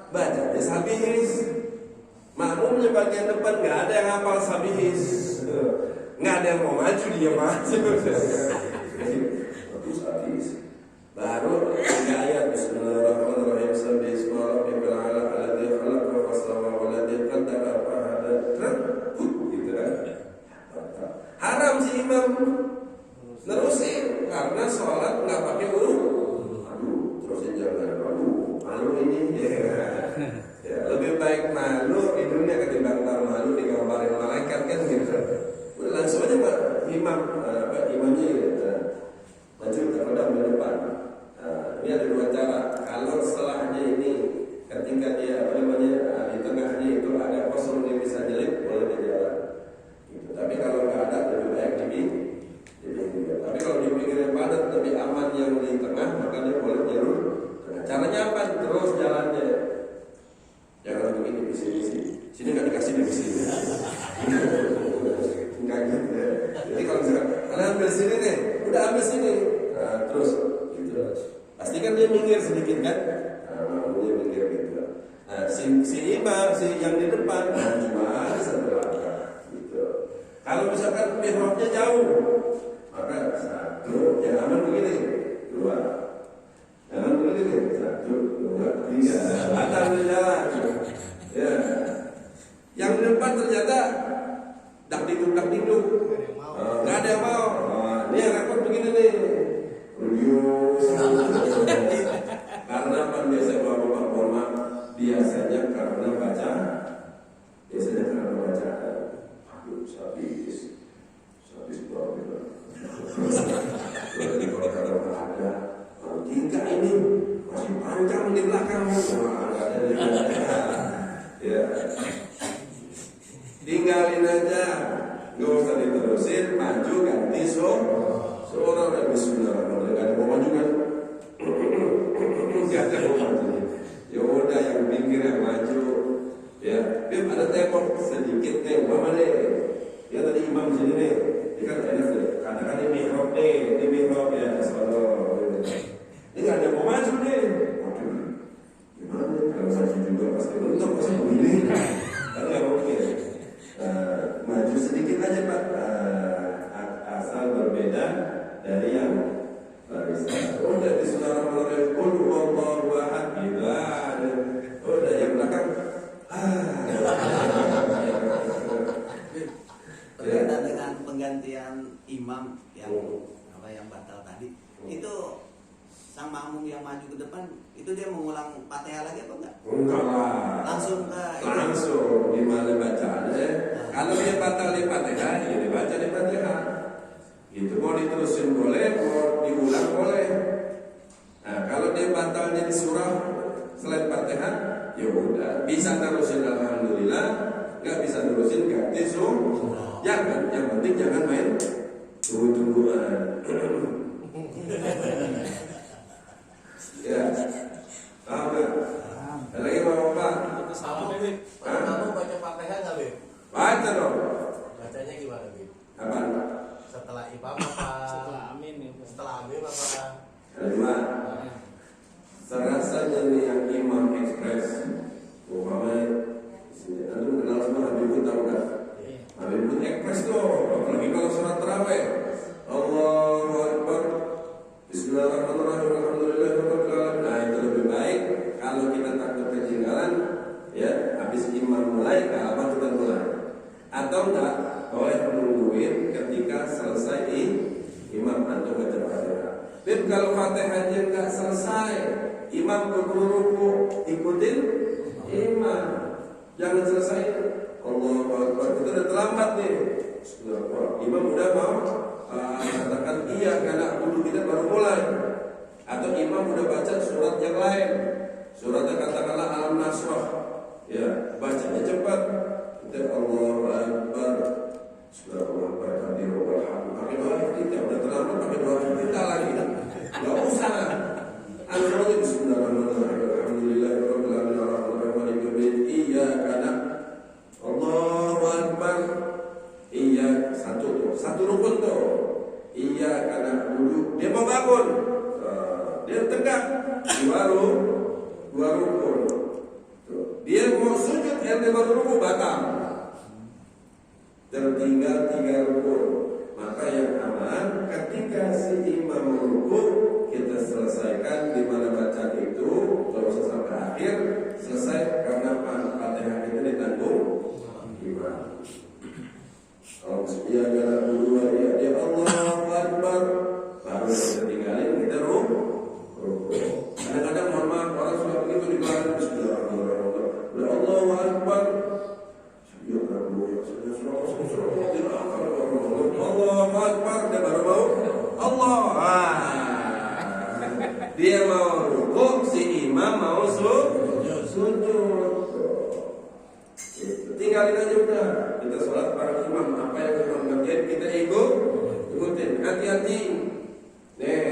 Speaker 1: bacanya sabihis. Makmumnya bagian depan nggak ada yang hafal sabihis, nggak ada yang mau maju, dia maju. Terus sabihis. Baru 3 ayat Bismillahirrahmanirrahim. Sabbihisma rabbikal a'la alladzi khalaqa fasawwa walladzi qaddara fahada. Gitu kan? Haram si imam nerusin karena sholat nggak pakai terusin jangan malu ini ya, lebih baik malu di dunia ketimbang malu digambarin malaikat kan gitu. Udah langsung aja imamnya ya, maju ke depan. Ini ada ada dua cara. Kalau setelahnya ini ketika dia di tengahnya itu ada kosong dia bisa jelek, boleh dia jalan. Gitu. Tapi kalau nggak ada lebih baik di pinggir. Tapi kalau di pinggir yang padat lebih aman yang di tengah, maka dia boleh jalur tengah. Caranya apa? Terus jalannya. Jangan begini di sini. Sini nggak dikasih di sini. Enggak gitu ya. Jadi kalau misalkan kalian ambil sini nih, udah ambil sini. Nah, terus gitu. Pastikan dia minggir sedikit kan? Nah, dia minggir gitu. Nah, si imam, si yang di depan cuma satu langkah gitu. Kalau misalkan mihrabnya jauh, maka satu, yang aman begini, dua. Jangan begini, satu, dua, tiga. Batal berjalan. Ya. Yang di depan ternyata dak diduk. Nggak ada yang mau. Ini yang repot begini nih. Karena apa biasanya bapak format biasanya karena bacaan. Aduh, habis bawa. Jadi kalau ada tiga ini masih panjang di belakang. Ya. Tinggalin aja, nggak usah diterusin, maju ganti seorang yang bismillahirrahmanirrahim. Gak ada mau maju kan? Gak ada mau maju. Ya udah yang pinggir yang maju. Ya, Bim ada tembok sedikit nih, mama nih. Ya tadi imam sini nih, ini kan enak deh. Katakan ini mihrab ya, sallallahu. Ini gak ada mau maju nih. Waduh, gimana? Kalau saya juga pasti bentuk pasti begini. Kan nggak mungkin. Maju sedikit aja Pak, asal berbeda dari yang barisan. Udah di Bismillahirrahmanirrahim, qul huwallahu ahad gitu. Udah yang belakang.
Speaker 3: Berkaitan dengan penggantian imam yang batal tadi, itu sang makmum yang maju ke depan itu dia mengulang Fatihah lagi apa enggak?
Speaker 1: Enggak lah.
Speaker 3: Langsung
Speaker 1: gimana bacaannya? Kalau dia batal di Fatihah, ya dibaca di Fatihah. Itu mau diterusin boleh, mau diulang boleh. Nah, kalau dia batalnya di surah selain Fatihah, ya udah bisa terusin alhamdulillah, nggak bisa terusin ganti surah. Jangan, yang penting jangan main tunggu-tungguan. Ya, paham nggak? Ada lagi bapak?
Speaker 4: Itu salah Bib. Kamu baca Fatihah nggak Bib?
Speaker 1: Baca dong.
Speaker 4: Bacanya gimana Bib?
Speaker 1: Apa?
Speaker 4: Setelah imam apa?
Speaker 2: Setelah amin itu.
Speaker 4: Setelah amin apa?
Speaker 1: Kelima. Serasa jadi yang imam ekspres. Umpamanya, antum kenal semua Habib Pun tahu nggak? Habib Pun ekspres tuh. Apalagi kalau sholat tarawih. Allahu Akbar. Bismillahirrahmanirrahim. Alhamdulillahirabbil alamin. Nah, itu lebih baik kalau kita takut ketinggalan, ya, habis imam mulai, apa kita mulai. Atau enggak, boleh menungguin ketika selesai imam antum baca Fatihah. Bib, kalau Fatihahnya enggak selesai, imam berruku, ikutin imam. Jangan selesai. Allahu Akbar, kita udah terlambat nih. Bismillahirrahmanirrahim. Imam udah mau katakan iya karena dulu kita baru mulai, atau imam udah baca surat yang lain, suratnya katakanlah Alam Nasrah, ya bacanya cepat, kita Allahu Akbar, Bismillahirrahmanirrahim, pakai doa kita udah terlambat, pakai doa kita lagi, nggak usah, alhamdulillah Bismillahirrahmanirrahim, Alhamdulillahirabbil alamin, arrahmanirrahim, maliki yaumiddin, iyyaka na'budu, Allahu Akbar. Iya, satu rukun tuh. Iya, karena dulu dia mau bangun, dia tegak, dua rukun. Dia mau sujud, dia baru rukun batal. Tertinggal 3 rukun. Maka yang aman ketika si imam rukun, kita selesaikan di mana bacaan itu, kalau sampai akhir selesai karena Fatihah itu ditanggung imam. Kalau dia jalan dulu dia Allahu Akbar, baru kita tinggalin kita ruku. Kadang-kadang mohon maaf orang sudah begitu di belakang Bismillahirrahmanirrahim. Allahu Akbar. Allahu Akbar, dia baru mau Allah. Dia mau imam mau sujud. Tinggalin aja udah. Kita sholat para imam, apa yang imam kerjain kita ikutin. Hati-hati. Nih,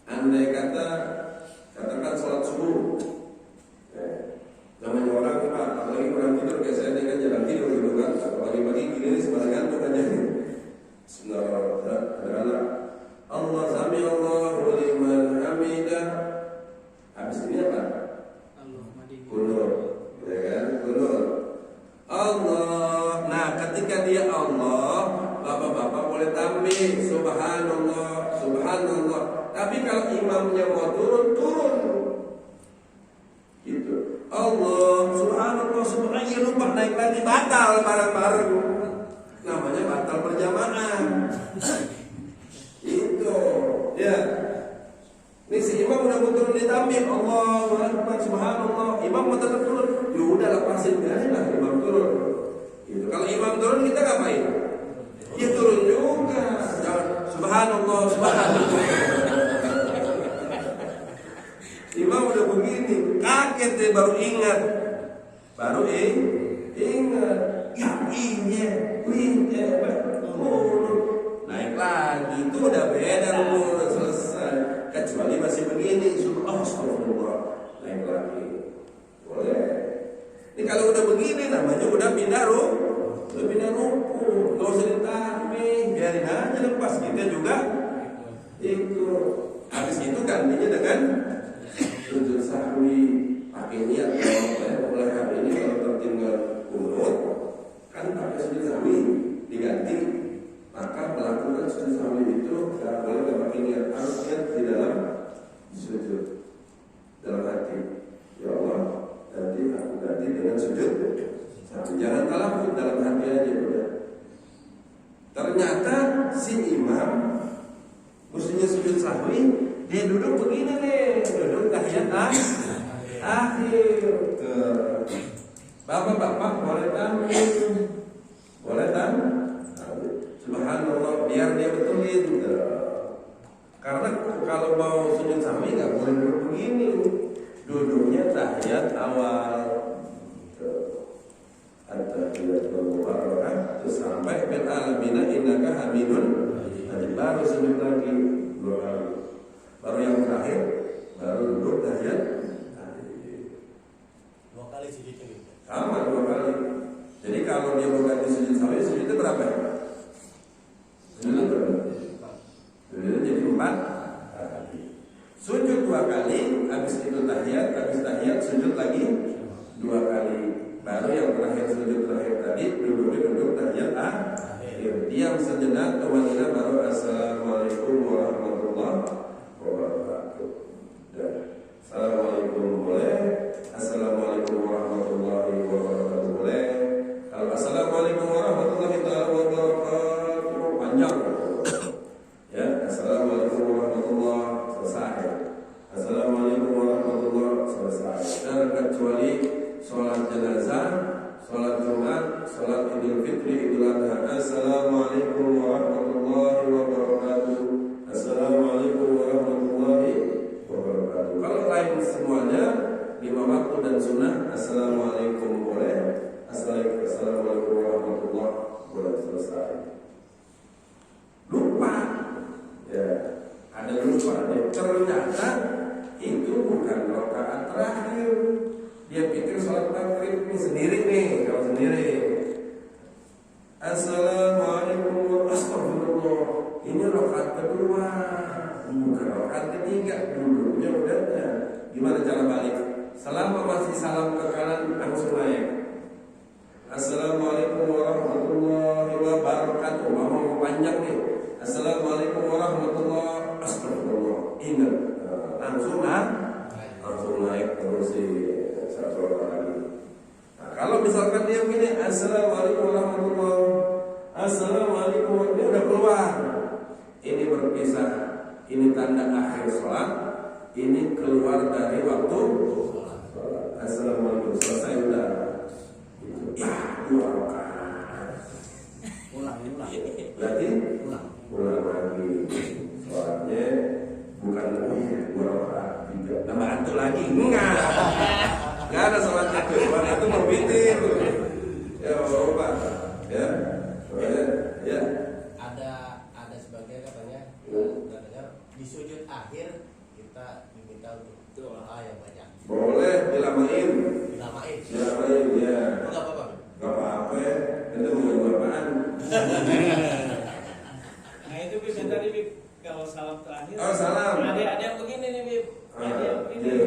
Speaker 1: andai katakan sholat subuh. Namanya orang Pak, apalagi kurang tidur kayak saya kan jarang tidur gitu kan. Pagi-pagi gini sebenarnya ngantuk aja. Bismillahirrahmanirrahim. Allah sami Allahu liman hamidah. Habis ini apa? Kunut, ya kan? Kunut. Allah. Nah, ketika dia Allah, bapak-bapak boleh tampil subhanallah, subhanallah. Tapi kalau imamnya mau turun. Gitu. Allah, subhanallah, subhanallah, lupa naik lagi, batal bareng-bareng. Namanya batal berjamaah. Itu, ya. Ini si imam udah mau turun ditampil, Allahu Akbar, subhanallah. Imam mau tetap turun, ya udah lepasin aja lah imam turun. Gitu. Kalau imam turun kita ngapain? Ya turun juga. Subhanallah, subhanallah. Imam udah begini, kaget deh baru ingat. Ingat. Ya iya, naik lagi, itu udah beda udah selesai. Kecuali masih begini, astagfirullah, naik lagi. Boleh. Ini kalau udah begini namanya udah pindah ruku, nggak usah ditambih, biarin aja lepas kita juga ikut. Habis itu gantinya dengan sujud sahwi, pakai niat mulai hari ini kalau tertinggal kunut kan pakai sujud sahwi diganti, maka melakukan sujud sahwi itu tidak boleh pakai niat, harus niat di dalam sujud dalam hati. Ya Allah, nanti aku ganti dengan sujud sahwi. Jangan talafut dalam hati aja udah. Ternyata si imam mestinya sujud sahwi, dia duduk begini nih, duduk tahiyat akhir. Bapak-bapak boleh tampil, subhanallah, biar dia betulin. Karena kalau mau sujud sahwi nggak boleh duduk begini, duduknya tahiyat awal. At-tahiyatu mubarakah terus sampai bil alamina innaka hamidun, nanti baru sujud lagi 2 kali. Baru yang terakhir baru duduk tahiyat
Speaker 4: 2 kali sujudnya gitu.
Speaker 1: sama 2 kali. Jadi kalau dia mau ganti sujud sahwi, sujudnya berapa? Sujudnya jadi 4 kali. Sujud 2 kali, habis itu tahiyat, habis tahiyat sujud lagi 2 kali. Baru yang terakhir sujud terakhir tadi duduk tahiyat akhir. Diam sejenak, kemudian baru assalamualaikum warahmatullahi wabarakatuh. Assalamualaikum boleh, assalamualaikum warahmatullahi wabarakatuh boleh. Kalau assalamualaikum warahmatullahi wabarakatuh panjang. Ya, assalamualaikum warahmatullahi selesai. Assalamualaikum warahmatullahi selesai. Dan kecuali sholat jenazah, sholat Jumat, sholat Idul Fitri, Idul Adha. Assalamualaikum warahmatullahi wabarakatuh. Assalamualaikum warahmatullahi wabarakatuh. Kalau lain semuanya 5 waktu dan sunnah, assalamualaikum boleh, assalamualaikum warahmatullahi boleh selesai. Lupa, ya ada lupa. Ternyata itu bukan rakaat terakhir. Dia pikir sholat maghrib ini sendiri nih, kalau sendiri. Assalamualaikum warahmatullahi. Ini rakaat kedua, bukan rakaat ketiga. Dulunya udah. Gimana cara balik? Selama masih salam ke kanan langsung naik. Assalamualaikum warahmatullahi wabarakatuh. Mau panjang nih. Assalamualaikum warahmatullahi wabarakatuh. Astagfirullah. Ingat, langsung naik terus sih. Nah, kalau misalkan dia begini, assalamualaikum warahmatullahi wabarakatuh, assalamualaikum, dia udah keluar. Ini berpisah, ini tanda akhir sholat, ini keluar dari waktu sholat. Assalamualaikum, selesai udah. Ya, 2 rakaat.
Speaker 3: Ulang.
Speaker 1: Berarti ulang lagi. Sholatnya bukan 2 rakaat, 3. Tambahan ngantuk lagi. Enggak ada sholat itu. Sholat itu mau witir. Ya Bapak, ya. Ya.
Speaker 4: Ada sebagian katanya kita dengar di sujud akhir kita diminta untuk doa yang banyak.
Speaker 1: Boleh dilamain.
Speaker 4: Dilamain.
Speaker 1: Dilamain ya.
Speaker 4: Enggak apa-apa.
Speaker 1: Gak apa-apa ya. Itu mengganggu apaan?
Speaker 2: Nah itu Bib, yang tadi Bib, kalau salam terakhir.
Speaker 1: Oh salam.
Speaker 2: Ada yang begini nih Bib. Ada yang begini.
Speaker 1: Iya.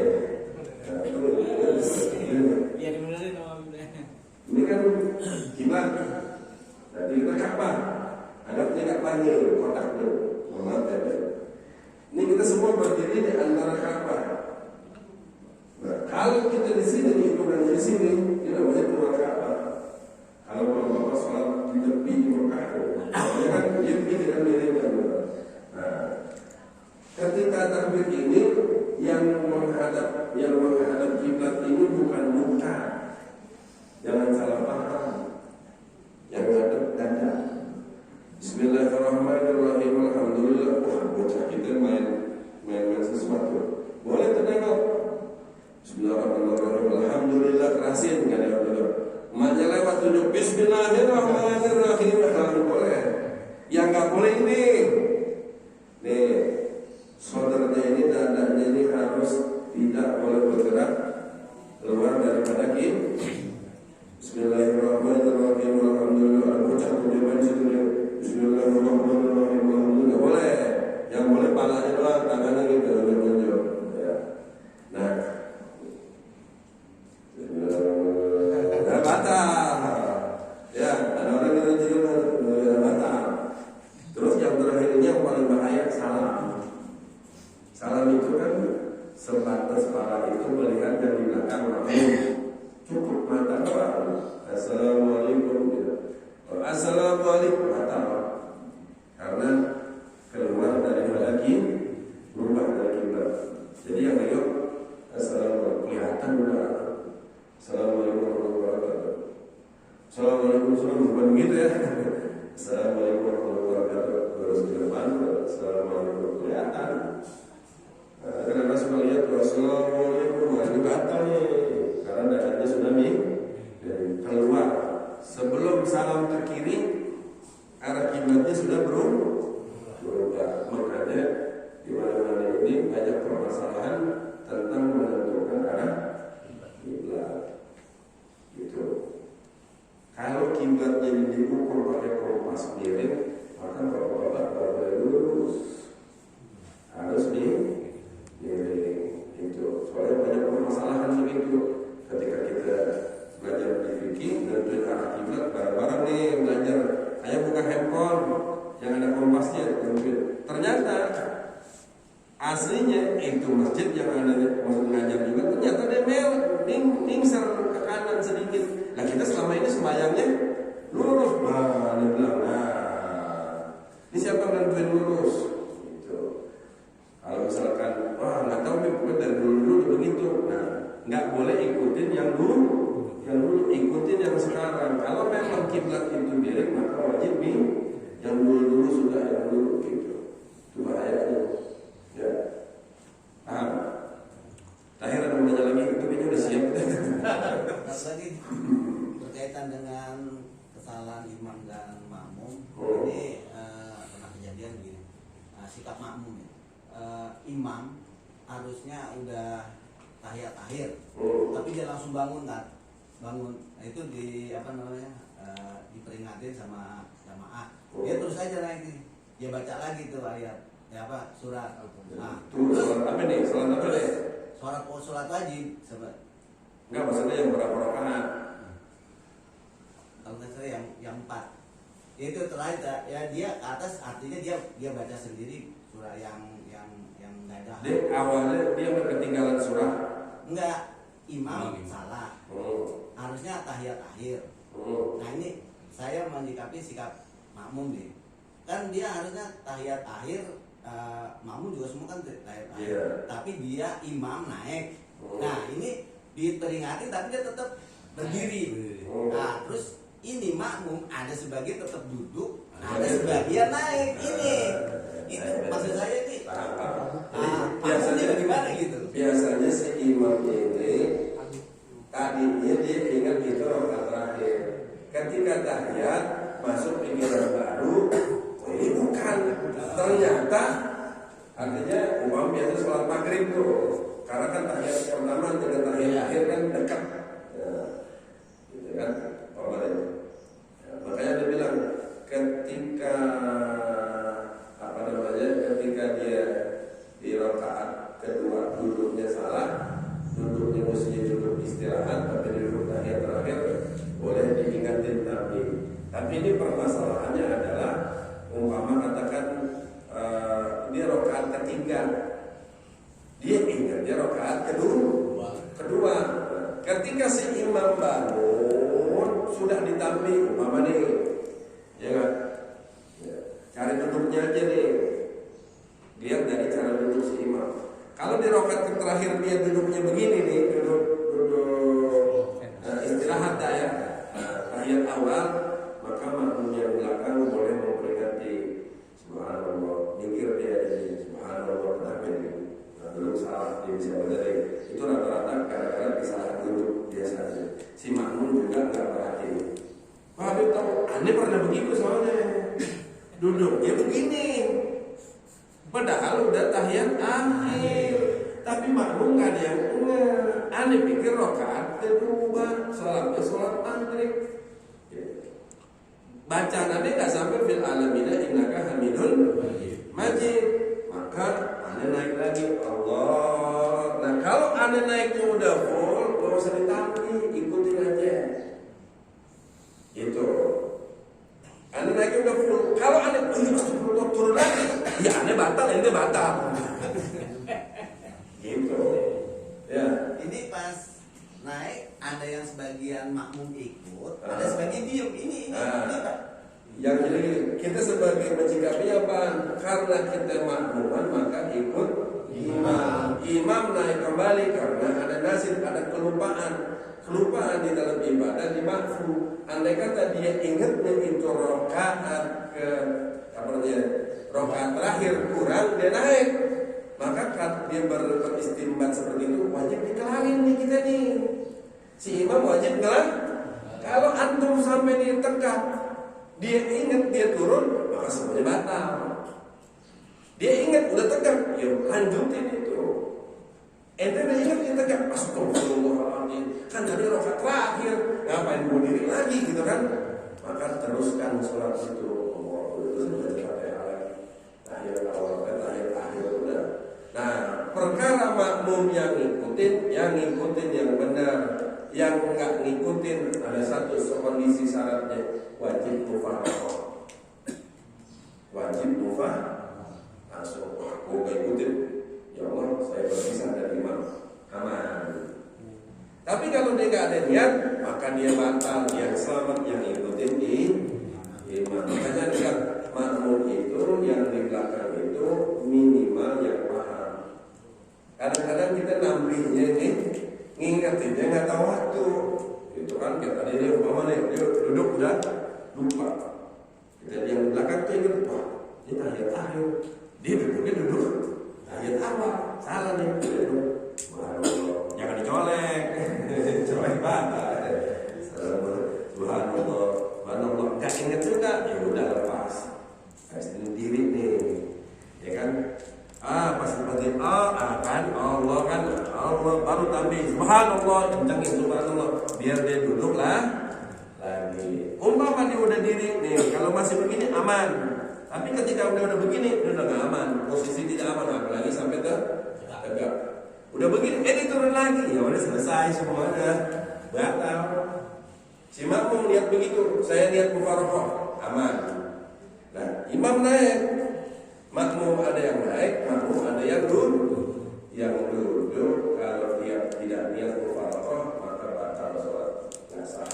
Speaker 2: Biar dibenerin sama Bib.
Speaker 1: Ini kan kiblat. Jadi kita Ka'bah. Ada punya Ka'bahnya, kotak tuh. Maaf ya. Ini kita semua berdiri di antara Ka'bah. Nah, kalau kita di sini, hitungannya di sini, tidak boleh keluar Ka'bah. Kalau Bapak sholat di tepi di Mekah, soalnya kan dia dengan dirinya. Nah, ketika takbir ini yang menghadap kiblat ini bukan muka. Jangan salah paham. Yang ngadep dada. Bismillahirrahmanirrahim. Alhamdulillah. Wah, bocah kita main sesuatu. Boleh tengok. Bismillahirrahmanirrahim. Alhamdulillah, kerasin kan ya betul. Emaknya lewat tunjuk Bismillahirrahmanirrahim. Kalau boleh. Yang nggak boleh ini. Nih, saudaranya ini, dadanya ini harus tidak boleh bergerak keluar daripada kiblat. Bismillahirrahmanirrahim. Alhamdulillah. Bocah punya main situ dia. Bismillahirrahmanirrahim. Alhamdulillah. Boleh. Yang boleh palanya doang, tangannya gitu tunjuk. Ya. Nah. Bismillahirrahmanirrahim. Batal. Ya, ada orang yang juga batal. Terus yang terakhir ini yang paling bahaya salam. Salam itu kan sebatas para itu melihat yang di belakang makmum. Cukup mata doang. Assalamualaikum. Assalamualaikum mata. Karena keluar dari lagi berubah dari kiblat. Jadi yang ayo assalamualaikum kelihatan udah. Assalamualaikum warahmatullahi wabarakatuh. Assalamualaikum bukan begitu ya. Assalamualaikum warahmatullahi wabarakatuh. Terus ke depan. Assalamualaikum kelihatan. Karena sudah lihat Assalamualaikum ini batal nih. Karena dadanya sudah keluar. Sebelum salam ke kiri, arah kiblatnya sudah berubah. Makanya di mana-mana ini banyak permasalahan tentang menentukan arah kiblat. Gitu. Kalau kiblatnya diukur pakai kompas miring, maka bapak-bapak boleh lurus. Harus itu. Soalnya banyak permasalahan begitu. Ketika kita belajar di fikih dan arah kiblat bareng-bareng nih belajar. Ayo buka handphone yang ada kompasnya. Ternyata aslinya itu masjid yang ada maksud ngajar juga ternyata dia ningser ke kanan sedikit. Nah kita selama ini sembayangnya lurus. Nah, dia bilang, ini siapa yang nentuin lurus? Gitu. Kalau misalkan, wah nggak tahu dari dulu begitu. Nah, nggak boleh ikutin yang dulu, ikutin yang sekarang. Kalau memang kiblat itu miring, maka wajib yang dulu sudah yang dulu gitu. Itu bahayanya. Ya, paham? Terakhir ada mau nanya lagi, itu kayaknya udah siap.
Speaker 3: Tadi berkaitan dengan kesalahan imam dan makmum, ini pernah kejadian begini. Sikap makmum ya. Imam harusnya udah tahiyat akhir, tapi dia langsung bangun kan, bangun. Nah, itu diperingatin sama jamaah. Dia terus aja naik, dia baca lagi tuh ayat, surat. Nah, terus
Speaker 1: apa nih? Salat apa nih?
Speaker 3: Sholat wajib,
Speaker 1: Enggak, maksudnya yang berapa rakaat?
Speaker 3: Kalau nggak salah yang 4. Itu terakhir ya, dia ke atas artinya dia baca sendiri surah yang nggak ada.
Speaker 1: Dia awalnya dia ketinggalan surah.
Speaker 3: Enggak, imam salah. Harusnya tahiyat akhir. Nah ini saya menyikapi sikap makmum nih. Kan dia harusnya tahiyat akhir, makmum juga semua kan tahiyat akhir.
Speaker 1: Yeah.
Speaker 3: Tapi dia imam naik. Nah ini diperingatin tapi dia tetap berdiri. Nah terus ini makmum ada sebagian tetap duduk, ada sebagian naik. Itu maksud saya ini.
Speaker 1: Biasanya
Speaker 3: bagaimana gitu?
Speaker 1: Biasanya sih imam ini tadinya dia ingat itu rakaat terakhir. Ketika tahiyat masuk pikiran baru, ini bukan. Ternyata artinya umum biasa sholat maghrib tuh, karena kan tahiyat pertama dengan tahiyat akhir kan dekat, ya, gitu kan, makanya dia bilang ketika ketika dia di rakaat kedua duduknya salah, duduknya mestinya duduk istirahat, tapi duduk tahiyat terakhir boleh diingatin tapi ini permasalahannya adalah umpama katakan dia rakaat ketiga, dia ingatnya rakaat kedua. Ketika si imam bangun sudah ditambi umpama nih, ya kan? Ya, cari duduknya aja nih. Lihat dari cara duduk si imam. Kalau di rakaat terakhir dia duduknya begini nih, duduk istirahat dah ya, tahiyat awal, maka makmum yang belakang boleh memperingati subhanallah, mikir dia jadi subhanallah tahmid. Belum salah dia bisa benerin. Itu rata-rata kadang-kadang disalah duduk biasa aja. Si makmum juga nggak perhatiin. Wah, dia tahu, aneh pernah begitu soalnya. Duduknya begini. Padahal udah tahiyat akhir, tapi makmum nggak ada yang ingat. Aneh pikir rakaat kedua, sholatnya sholat maghrib. Bacaan Nabi nggak sampai fil alamina innaka hamidun majid. Maka aneh naik lagi Allah. Nah kalau aneh naiknya udah full, gak usah ditampi, ikutin aja. Gitu. Aneh naiknya udah full. Kalau aneh turun lagi, ya aneh batal, ini batal. Gitu. Ya.
Speaker 3: Ini pas naik ada yang sebagian makmum ikut, ada sebagian diem. Ini Pak.
Speaker 1: Yang jadi kita sebagai mencikapi apa? Karena kita makmuman maka ikut imam. Imam naik kembali karena ada nasib, ada kelupaan. Kelupaan di dalam ibadah dimaafkan. Andai kata dia ingatnya itu rakaat rakaat terakhir kurang, dia naik. Maka dia beristimbat seperti itu, wajib dikelarin nih kita nih. Si imam wajib ngelar. Kalau antum sampai di tegak, dia ingat dia turun, maka semuanya batal. Dia ingat udah tegak, ya lanjutin itu. Ente udah ingat dia tegak, astagfirullahaladzim, kan tadi rakaat terakhir, ngapain mau diri lagi gitu kan? Maka teruskan sholat itu. Itu sudah tahiyat awal, tahiyat akhir udah. Nah, perkara makmum yang ngikutin yang benar. Yang nggak ngikutin ada satu kondisi syaratnya, wajib mufaroqah. Wajib mufaroqah. Langsung aku nggak ikutin, ya Allah saya berpisah dari imam, aman. Tapi kalau dia nggak ada niat, maka dia batal. Yang selamat yang ngikutin di imam. Makanya dia makmum itu yang di belakang itu minimal yang paham. Kadang-kadang kita nambihnya ini ngingetinnya nggak tahu waktu, itu kan kayak tadi dia umpama nih dia duduk udah lupa, jadi yang belakang tuh inget, wah ini tahiyat akhir, dia duduknya duduk tahiyat awal, salah nih duduk, jangan dicolek, colek banget, subhanallah, nggak inget juga, ya udah lepas, kasih diri nih, ya kan? Pas seperti kan Allah kan Allah baru tambih subhanallah kencengin subhanallah biar dia duduk lah lagi. Umpama dia udah diri nih, kalau masih begini aman, tapi ketika udah begini dia udah nggak aman, posisi tidak aman, apalagi sampai tegak. Udah begini turun lagi, ya udah selesai semuanya, batal. Si makmum lihat begitu, saya lihat mufaroqah aman. Nah imam naik, makmum ada yang naik, makmum ada yang duduk. Yang duduk kalau dia tidak niat mufaroqah maka batal sholat, nggak sah.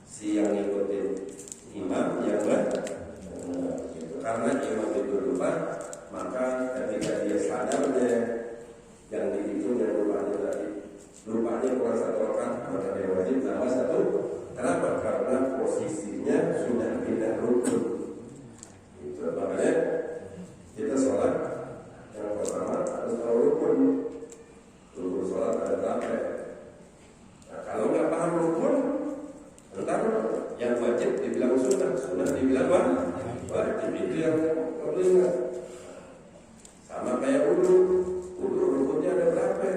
Speaker 1: Si yang ngikutin imam yang karena imam itu lupa, maka ketika dia sadarnya yang dihitungnya lupanya tadi, lupanya kurang satu rakaat, maka dia wajib tambah satu. Kenapa? Karena posisinya sudah pindah rukun. Itu makanya kita sholat yang pertama harus tahu rukun sholat bapak. Nah, kalau nggak paham rukun, ntar yang wajib dibilang sunnah, sunnah dibilang wajib. Itu yang perlu ingat. Sama kayak wudu rukunnya ada berapa ya?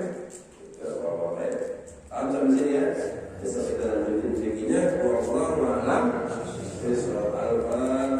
Speaker 1: Bapak-bapak, paham sampai sini ya? Bisa kita lanjutin fikihnya. Wallahu a'lam bishawab. Al-Fatihah.